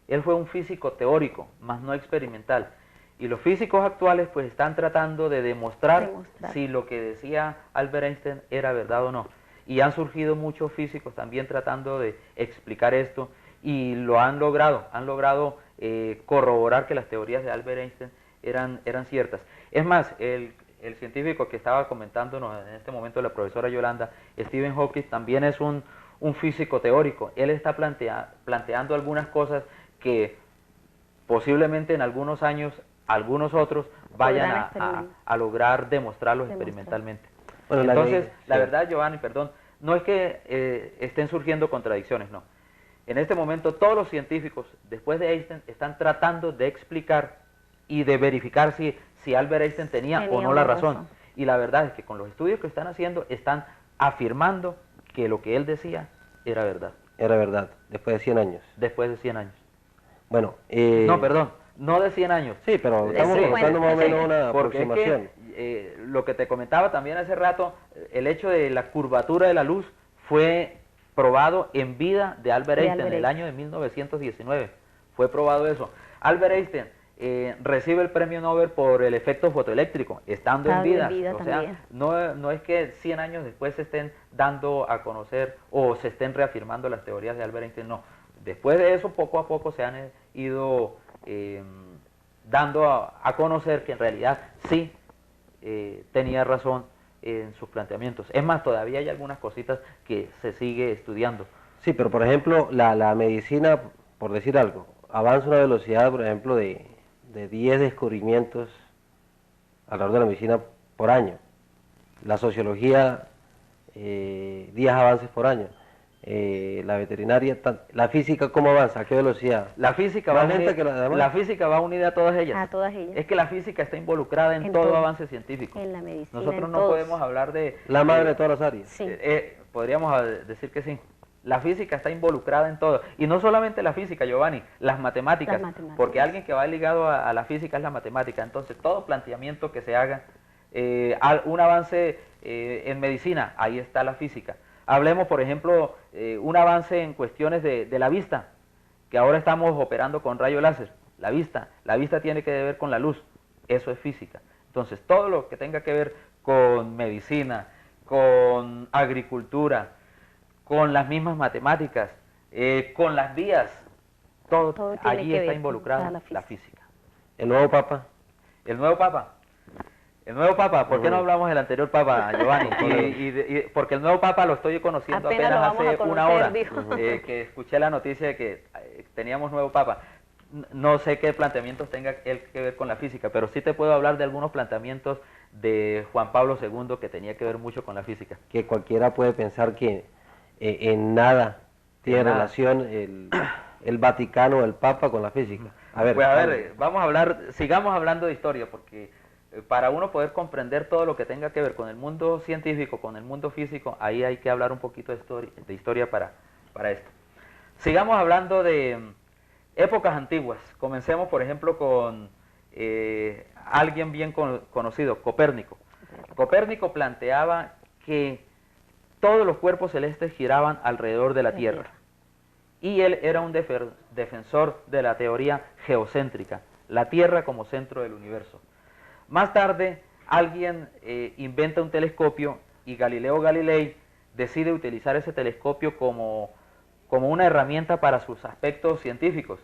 Él fue un físico teórico, más no experimental. Y los físicos actuales pues están tratando de demostrar si lo que decía Albert Einstein era verdad o no. Y han surgido muchos físicos también tratando de explicar esto y lo han logrado corroborar que las teorías de Albert Einstein eran ciertas. Es más, el científico que estaba comentándonos en este momento, la profesora Yolanda, Stephen Hawking, también es un físico teórico. Él está planteando algunas cosas que posiblemente en algunos años algunos otros vayan a lograr demostrarlos experimentalmente. Bueno, Entonces, la sí. verdad, Giovanni, perdón, no es que estén surgiendo contradicciones, no. En este momento todos los científicos, después de Einstein, están tratando de explicar y de verificar si Albert Einstein tenía o no la razón. Y la verdad es que con los estudios que están haciendo, están afirmando que lo que él decía era verdad. Era verdad, después de 100 años. Después de 100 años. Bueno, No, perdón, no de 100 años. Sí, pero estamos buscando más o menos una Porque aproximación. es que, lo que te comentaba también hace rato, el hecho de la curvatura de la luz fue probado en vida de Albert Einstein en el año de 1919. Fue probado eso. Albert Einstein recibe el premio Nobel por el efecto fotoeléctrico, estando en vida. O sea, no es que 100 años después se estén dando a conocer o se estén reafirmando las teorías de Albert Einstein, no. Después de eso, poco a poco se han ido dando a conocer que en realidad sí tenía razón en sus planteamientos. Es más, todavía hay algunas cositas que se sigue estudiando. Sí, pero por ejemplo, la medicina, por decir algo, avanza a una velocidad, por ejemplo, de 10 descubrimientos alrededor de la medicina por año. La sociología, 10 avances por año. La veterinaria, la física, ¿cómo avanza? ¿A qué velocidad? La física, ¿Más lenta que la demás? la física va unida a todas ellas. A todas ellas. Es que la física está involucrada en todo avance científico. En la medicina. Nosotros no podemos hablar de... La madre de todas las áreas. Sí. Podríamos decir que sí. La física está involucrada en todo. Y no solamente la física, Giovanni, las matemáticas. Porque alguien que va ligado a la física es la matemática. Entonces, todo planteamiento que se haga, un avance en medicina, ahí está la física. Hablemos, por ejemplo, un avance en cuestiones de la vista, que ahora estamos operando con rayo láser. La vista tiene que ver con la luz, eso es física. Entonces, todo lo que tenga que ver con medicina, con agricultura, con las mismas matemáticas, con las vías, todo allí está involucrada la física. ¿El nuevo Papa? El nuevo Papa. El nuevo Papa, ¿por qué no hablamos del anterior Papa, Giovanni? Porque el nuevo Papa lo estoy conociendo apenas hace una hora, que escuché la noticia de que teníamos nuevo Papa. No sé qué planteamientos tenga él que ver con la física, pero sí te puedo hablar de algunos planteamientos de Juan Pablo II que tenía que ver mucho con la física. Que cualquiera puede pensar que en nada tiene relación el Vaticano, el Papa con la física. A ver, pues sigamos hablando de historia, porque para uno poder comprender todo lo que tenga que ver con el mundo científico, con el mundo físico, ahí hay que hablar un poquito de historia para esto. Sigamos hablando de épocas antiguas. Comencemos, por ejemplo, con alguien bien conocido, Copérnico. Copérnico planteaba que todos los cuerpos celestes giraban alrededor de la Tierra. Y él era un defensor de la teoría geocéntrica, la Tierra como centro del universo. Más tarde, alguien inventa un telescopio y Galileo Galilei decide utilizar ese telescopio como una herramienta para sus aspectos científicos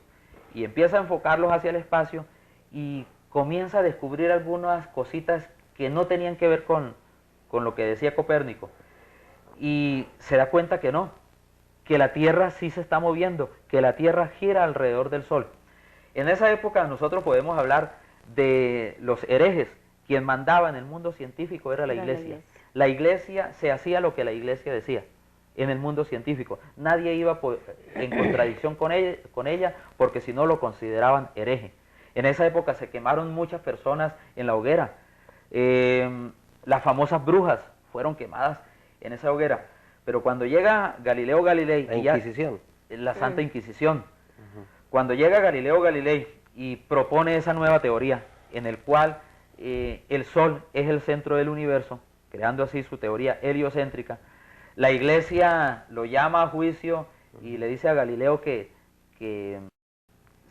y empieza a enfocarlos hacia el espacio y comienza a descubrir algunas cositas que no tenían que ver con lo que decía Copérnico. Y se da cuenta que no, que la Tierra sí se está moviendo, que la Tierra gira alrededor del Sol. En esa época nosotros podemos hablar de los herejes. Quien mandaba en el mundo científico era la Iglesia. La Iglesia se hacía lo que la Iglesia decía en el mundo científico. Nadie iba en contradicción con ella porque si no lo consideraban hereje. En esa época se quemaron muchas personas en la hoguera. Las famosas brujas fueron quemadas en esa hoguera. Pero cuando llega Galileo Galilei... La Inquisición. La Santa Inquisición. Cuando llega Galileo Galilei y propone esa nueva teoría en el cual el Sol es el centro del universo, creando así su teoría heliocéntrica, la Iglesia lo llama a juicio y le dice a Galileo que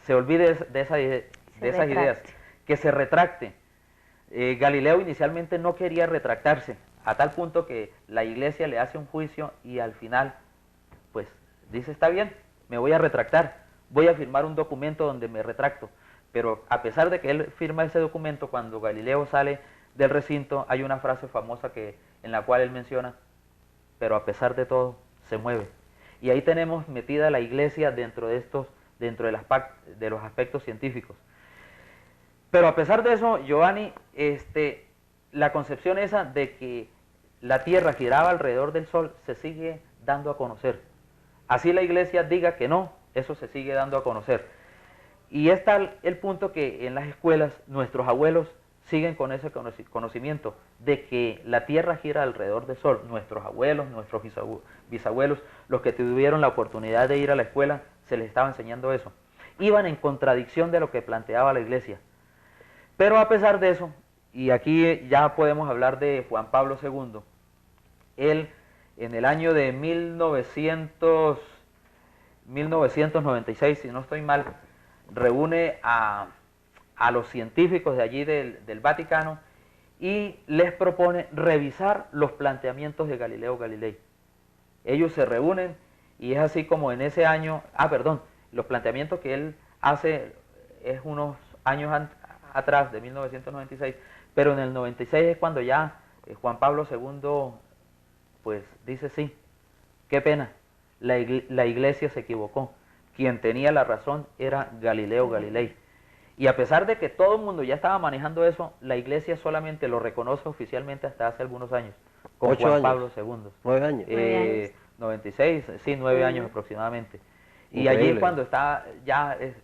se olvide de esas ideas, que se retracte. Galileo inicialmente no quería retractarse, a tal punto que la Iglesia le hace un juicio y al final, pues, dice, está bien, me voy a retractar, voy a firmar un documento donde me retracto. Pero a pesar de que él firma ese documento, cuando Galileo sale del recinto, hay una frase famosa en la cual él menciona, pero a pesar de todo, se mueve. Y ahí tenemos metida la Iglesia dentro de los aspectos científicos. Pero a pesar de eso, Giovanni, la concepción esa de que la Tierra giraba alrededor del Sol se sigue dando a conocer. Así la Iglesia diga que no, eso se sigue dando a conocer. Y es tal el punto que en las escuelas nuestros abuelos siguen con ese conocimiento de que la Tierra gira alrededor del Sol. Nuestros abuelos, nuestros bisabuelos, los que tuvieron la oportunidad de ir a la escuela, se les estaba enseñando eso. Iban en contradicción de lo que planteaba la Iglesia. Pero a pesar de eso, y aquí ya podemos hablar de Juan Pablo II, él en el año de 1996, si no estoy mal, reúne a los científicos de allí del Vaticano y les propone revisar los planteamientos de Galileo Galilei. Ellos se reúnen y es así como en ese año, los planteamientos que él hace es unos años atrás, de 1996, pero en el 96 es cuando ya Juan Pablo II pues dice sí, qué pena, la Iglesia se equivocó. Quien tenía la razón era Galileo Galilei. Y a pesar de que todo el mundo ya estaba manejando eso, la Iglesia solamente lo reconoce oficialmente hasta hace algunos años, con Juan Pablo II. 9 años. 96, sí, 9 años aproximadamente. Y Increíble. allí cuando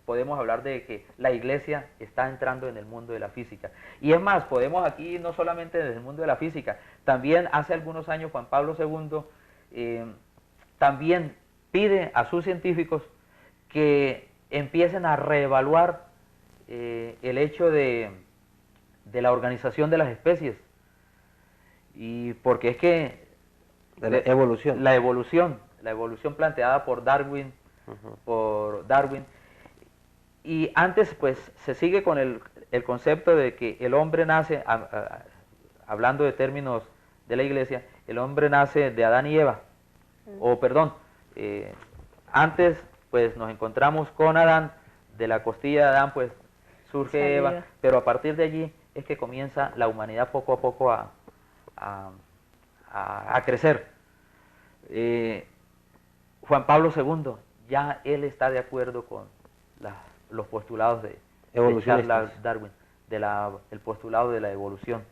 podemos hablar de que la Iglesia está entrando en el mundo de la física. Y es más, podemos aquí no solamente desde el mundo de la física, también hace algunos años Juan Pablo II también pide a sus científicos que empiecen a reevaluar el hecho de la organización de las especies. Y porque es que La evolución planteada por Darwin, y antes pues se sigue con el concepto de que el hombre nace, hablando de términos de la Iglesia, el hombre nace de Adán y Eva, antes pues nos encontramos con Adán, de la costilla de Adán pues surge Eva, pero a partir de allí es que comienza la humanidad poco a poco a crecer. Juan Pablo II, ya él está de acuerdo con los postulados de Charles Darwin, el postulado de la evolución,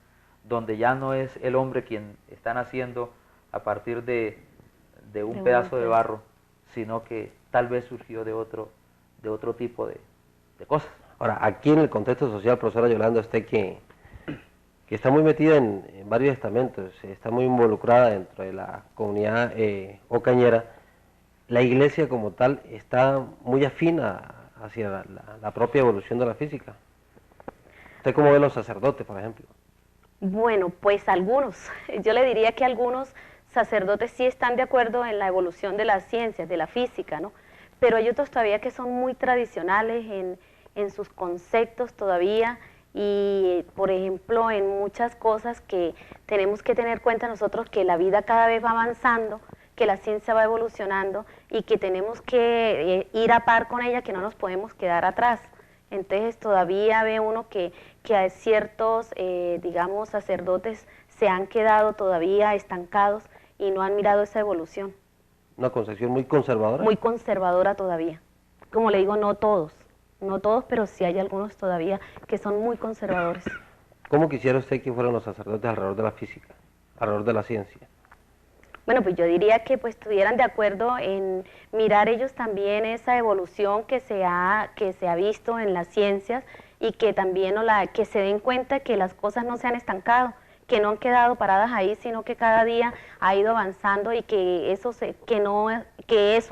donde ya no es el hombre quien está naciendo a partir de un pedazo de barro, sino que tal vez surgió de otro tipo de cosas. Ahora, aquí en el contexto social, profesora Yolanda, usted que está muy metida en varios estamentos, está muy involucrada dentro de la comunidad ocañera, la Iglesia como tal está muy afín hacia la propia evolución de la física. ¿Usted cómo ve los sacerdotes, por ejemplo? Bueno, pues algunos, yo le diría que algunos sacerdotes sí están de acuerdo en la evolución de las ciencias, de la física, ¿no? Pero hay otros todavía que son muy tradicionales en sus conceptos todavía y, por ejemplo, en muchas cosas que tenemos que tener cuenta nosotros que la vida cada vez va avanzando, que la ciencia va evolucionando y que tenemos que ir a par con ella, que no nos podemos quedar atrás. Entonces todavía ve uno que hay ciertos, digamos, sacerdotes se han quedado todavía estancados y no han mirado esa evolución. ¿Una concepción muy conservadora? Muy conservadora todavía. Como le digo, no todos, pero sí hay algunos todavía que son muy conservadores. ¿Cómo quisiera usted que fueran los sacerdotes alrededor de la física, alrededor de la ciencia? Bueno, pues yo diría que pues estuvieran de acuerdo en mirar ellos también esa evolución que se ha visto en las ciencias y que también que se den cuenta que las cosas no se han estancado, que no han quedado paradas ahí, sino que cada día ha ido avanzando y que eso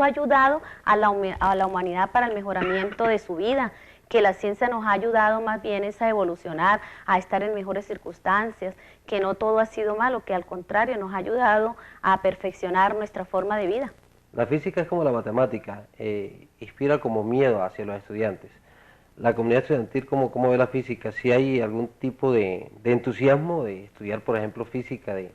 ha ayudado a la humanidad para el mejoramiento de su vida, que la ciencia nos ha ayudado más bien es a evolucionar, a estar en mejores circunstancias, que no todo ha sido malo, que al contrario nos ha ayudado a perfeccionar nuestra forma de vida. La física es como la matemática, inspira como miedo hacia los estudiantes. La comunidad estudiantil, ¿cómo ve la física? ¿Si hay algún tipo de entusiasmo de estudiar, por ejemplo, física, de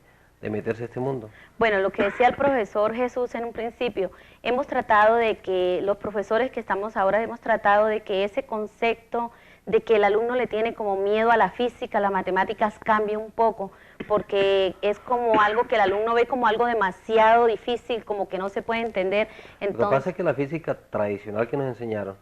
meterse a este mundo? Bueno, lo que decía el profesor Jesús en un principio, hemos tratado de que los profesores que estamos ahora, hemos tratado de que ese concepto de que el alumno le tiene como miedo a la física, a las matemáticas, cambie un poco, porque es como algo que el alumno ve como algo demasiado difícil, como que no se puede entender. Lo que pasa es que la física tradicional que nos enseñaron,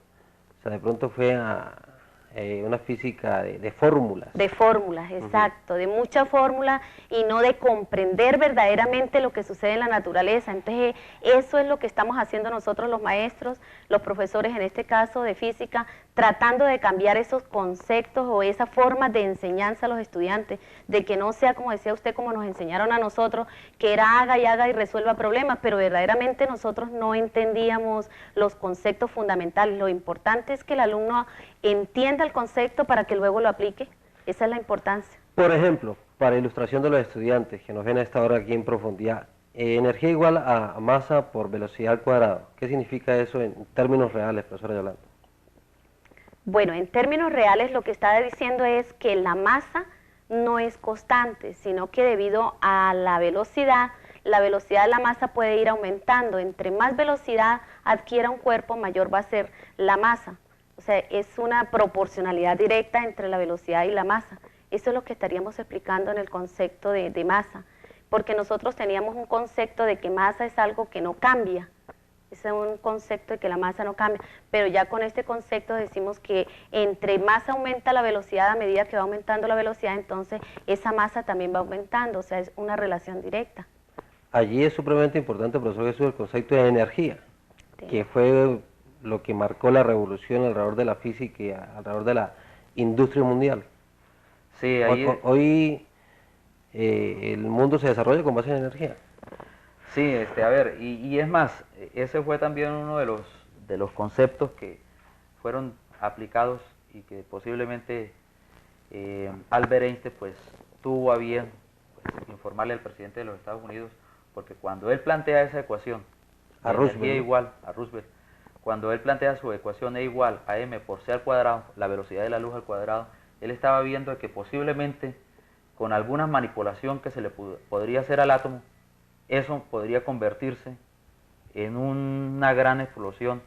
o sea, de pronto fue una física de fórmulas. De fórmulas, exacto, de mucha fórmula y no de comprender verdaderamente lo que sucede en la naturaleza. Entonces, eso es lo que estamos haciendo nosotros los maestros, los profesores en este caso de física, tratando de cambiar esos conceptos o esa forma de enseñanza a los estudiantes, de que no sea, como decía usted, como nos enseñaron a nosotros, que era haga y resuelva problemas, pero verdaderamente nosotros no entendíamos los conceptos fundamentales. Lo importante es que el alumno entienda el concepto para que luego lo aplique. Esa es la importancia. Por ejemplo, para ilustración de los estudiantes que nos ven a esta hora aquí en profundidad, energía igual a masa por velocidad al cuadrado. ¿Qué significa eso en términos reales, profesora Yolanda? Bueno, en términos reales lo que está diciendo es que la masa no es constante, sino que debido a la velocidad de la masa puede ir aumentando. Entre más velocidad adquiera un cuerpo, mayor va a ser la masa. O sea, es una proporcionalidad directa entre la velocidad y la masa. Eso es lo que estaríamos explicando en el concepto de masa, porque nosotros teníamos un concepto de que masa es algo que no cambia. Ese es un concepto de que la masa no cambia, pero ya con este concepto decimos que entre más aumenta la velocidad, a medida que va aumentando la velocidad, entonces esa masa también va aumentando, o sea, es una relación directa. Allí es supremamente importante, profesor Jesús, el concepto de energía, sí, que fue lo que marcó la revolución alrededor de la física y alrededor de la industria mundial. Sí, ahí hoy el mundo se desarrolla con base en energía. Sí, a ver, y es más, ese fue también uno de los conceptos que fueron aplicados y que posiblemente Albert Einstein pues tuvo a bien informarle al presidente de los Estados Unidos, porque cuando él plantea esa ecuación, a Roosevelt, igual a Roosevelt, cuando él plantea su ecuación E igual a m por c al cuadrado, la velocidad de la luz al cuadrado, él estaba viendo que posiblemente con alguna manipulación que se le podría hacer al átomo, eso podría convertirse en una gran explosión,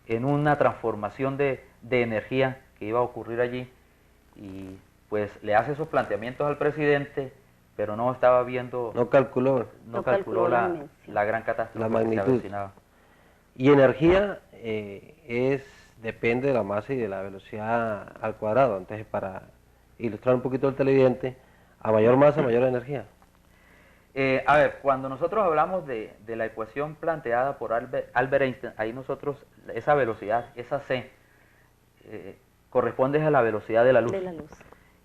en una transformación de energía que iba a ocurrir allí, y pues le hace esos planteamientos al presidente, pero no estaba viendo, no calculó la gran catástrofe, la magnitud. Que se avecinaba. Y energía depende de la masa y de la velocidad al cuadrado. Entonces, para ilustrar un poquito al televidente, a mayor masa, mayor energía. A ver, cuando nosotros hablamos de la ecuación planteada por Albert Einstein, ahí nosotros, esa velocidad, esa c, corresponde a la velocidad de la luz.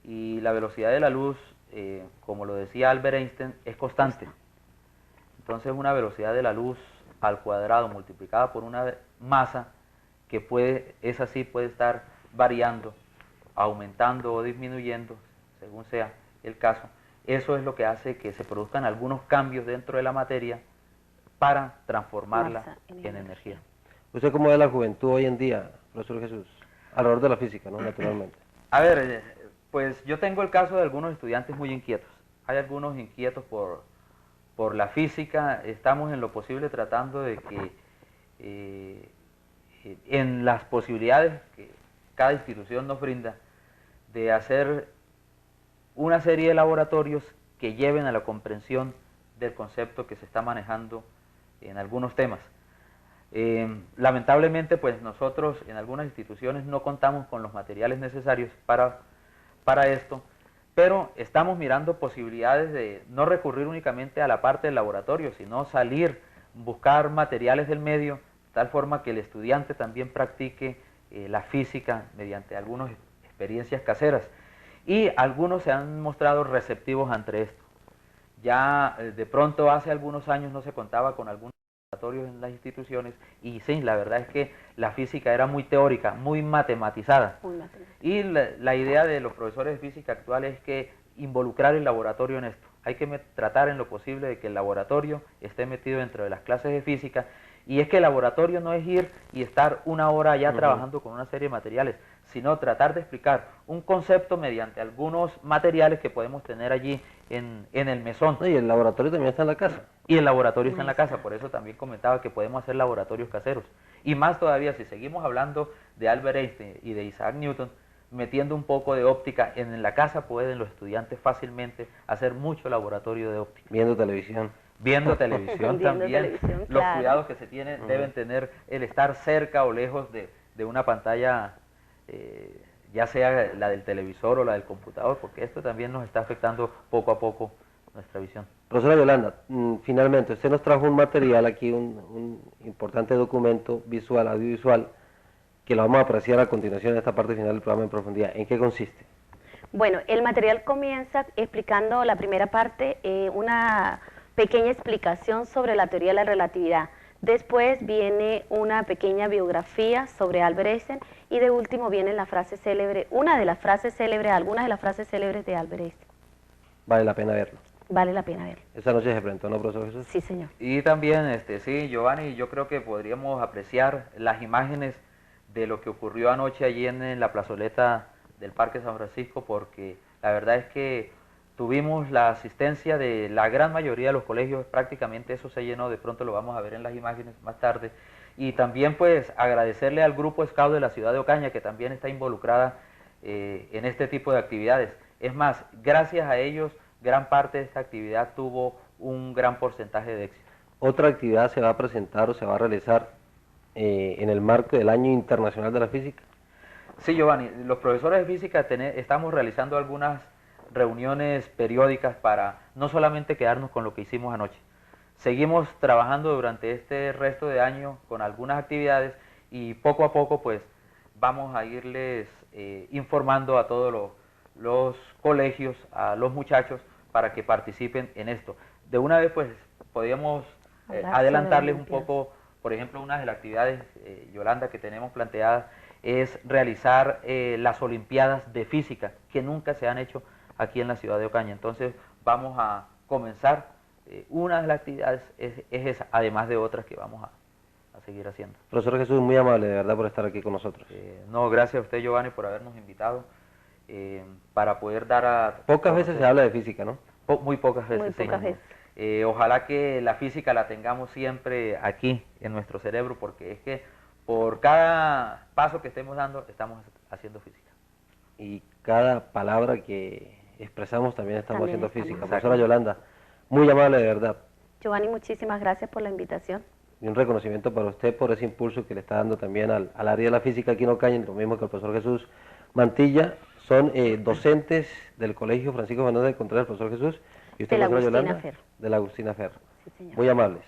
Y la velocidad de la luz, como lo decía Albert Einstein, es constante. Entonces una velocidad de la luz al cuadrado multiplicada por una masa que esa sí puede estar variando, aumentando o disminuyendo, según sea el caso. Eso es lo que hace que se produzcan algunos cambios dentro de la materia para transformarla en energía. ¿Usted cómo ve la juventud hoy en día, profesor Jesús? Alrededor de la física, ¿no? Naturalmente. A ver, pues yo tengo el caso de algunos estudiantes muy inquietos. Hay algunos inquietos por la física. Estamos en lo posible tratando de que en las posibilidades que cada institución nos brinda, de hacer una serie de laboratorios que lleven a la comprensión del concepto que se está manejando en algunos temas. Lamentablemente, pues nosotros en algunas instituciones no contamos con los materiales necesarios para esto, pero estamos mirando posibilidades de no recurrir únicamente a la parte del laboratorio, sino salir, buscar materiales del medio, de tal forma que el estudiante también practique la física mediante algunos experiencias caseras. Y algunos se han mostrado receptivos ante esto. Ya de pronto hace algunos años no se contaba con algunos laboratorios en las instituciones y sí, la verdad es que la física era muy teórica, muy matematizada. Y la idea de los profesores de física actuales es que involucrar el laboratorio en esto. Hay que tratar en lo posible de que el laboratorio esté metido dentro de las clases de física, y es que el laboratorio no es ir y estar una hora allá trabajando con una serie de materiales, sino tratar de explicar un concepto mediante algunos materiales que podemos tener allí en el mesón. No, y el laboratorio también está en la casa. Y el laboratorio está en la casa, por eso también comentaba que podemos hacer laboratorios caseros. Y más todavía, si seguimos hablando de Albert Einstein y de Isaac Newton, metiendo un poco de óptica, en la casa pueden los estudiantes fácilmente hacer mucho laboratorio de óptica. Viendo televisión. Viendo televisión también, televisión, los claro. cuidados que se tienen deben tener el estar cerca o lejos de una pantalla, ya sea la del televisor o la del computador, porque esto también nos está afectando poco a poco nuestra visión. Profesora Yolanda, finalmente, usted nos trajo un material aquí, un importante documento visual, audiovisual, que lo vamos a apreciar a continuación en esta parte final del programa en profundidad. ¿En qué consiste? Bueno, el material comienza explicando la primera parte, una pequeña explicación sobre la teoría de la relatividad. Después viene una pequeña biografía sobre Albert Einstein y de último viene la frase célebre, algunas de las frases célebres de Albert Einstein. Vale la pena verlo. Vale la pena verlo. Esa noche se presentó, ¿no, profesor Jesús? Sí, señor. Y también, sí, Giovanni, yo creo que podríamos apreciar las imágenes de lo que ocurrió anoche allí en la plazoleta del Parque San Francisco, porque la verdad es que tuvimos la asistencia de la gran mayoría de los colegios, prácticamente eso se llenó, de pronto lo vamos a ver en las imágenes más tarde. Y también pues agradecerle al grupo Scout de la ciudad de Ocaña, que también está involucrada en este tipo de actividades. Es más, gracias a ellos, gran parte de esta actividad tuvo un gran porcentaje de éxito. ¿Otra actividad se va a presentar o se va a realizar en el marco del Año Internacional de la Física? Sí, Giovanni, los profesores de física estamos realizando algunas reuniones periódicas para no solamente quedarnos con lo que hicimos anoche. Seguimos trabajando durante este resto de año con algunas actividades y poco a poco pues vamos a irles informando a todos los colegios, a los muchachos, para que participen en esto. De una vez pues podríamos adelantarles un poco, por ejemplo, una de las actividades, Yolanda, que tenemos planteadas es realizar las Olimpiadas de Física, que nunca se han hecho aquí en la ciudad de Ocaña. Entonces vamos a comenzar, una de las actividades es esa, además de otras que vamos a seguir haciendo. Profesor Jesús, muy amable de verdad por estar aquí con nosotros. No, gracias a usted, Giovanni, por habernos invitado para poder dar a... Pocas veces se habla de física, ¿no? Muy pocas veces. Muy pocas veces. Ojalá que la física la tengamos siempre aquí en nuestro cerebro, porque es que por cada paso que estemos dando estamos haciendo física. Y cada palabra que expresamos también estamos También haciendo estamos. física. Profesora Yolanda, muy amable de verdad. Giovanni, muchísimas gracias por la invitación. Y un reconocimiento para usted por ese impulso que le está dando también al área de la física aquí en Ocaña, lo mismo que el profesor Jesús Mantilla. Son docentes del Colegio Francisco Fernández de Contreras, profesor Jesús, y usted, De la profesora Agustina Yolanda, Ferro. de la Agustina Ferro. Sí, señor. Muy amables.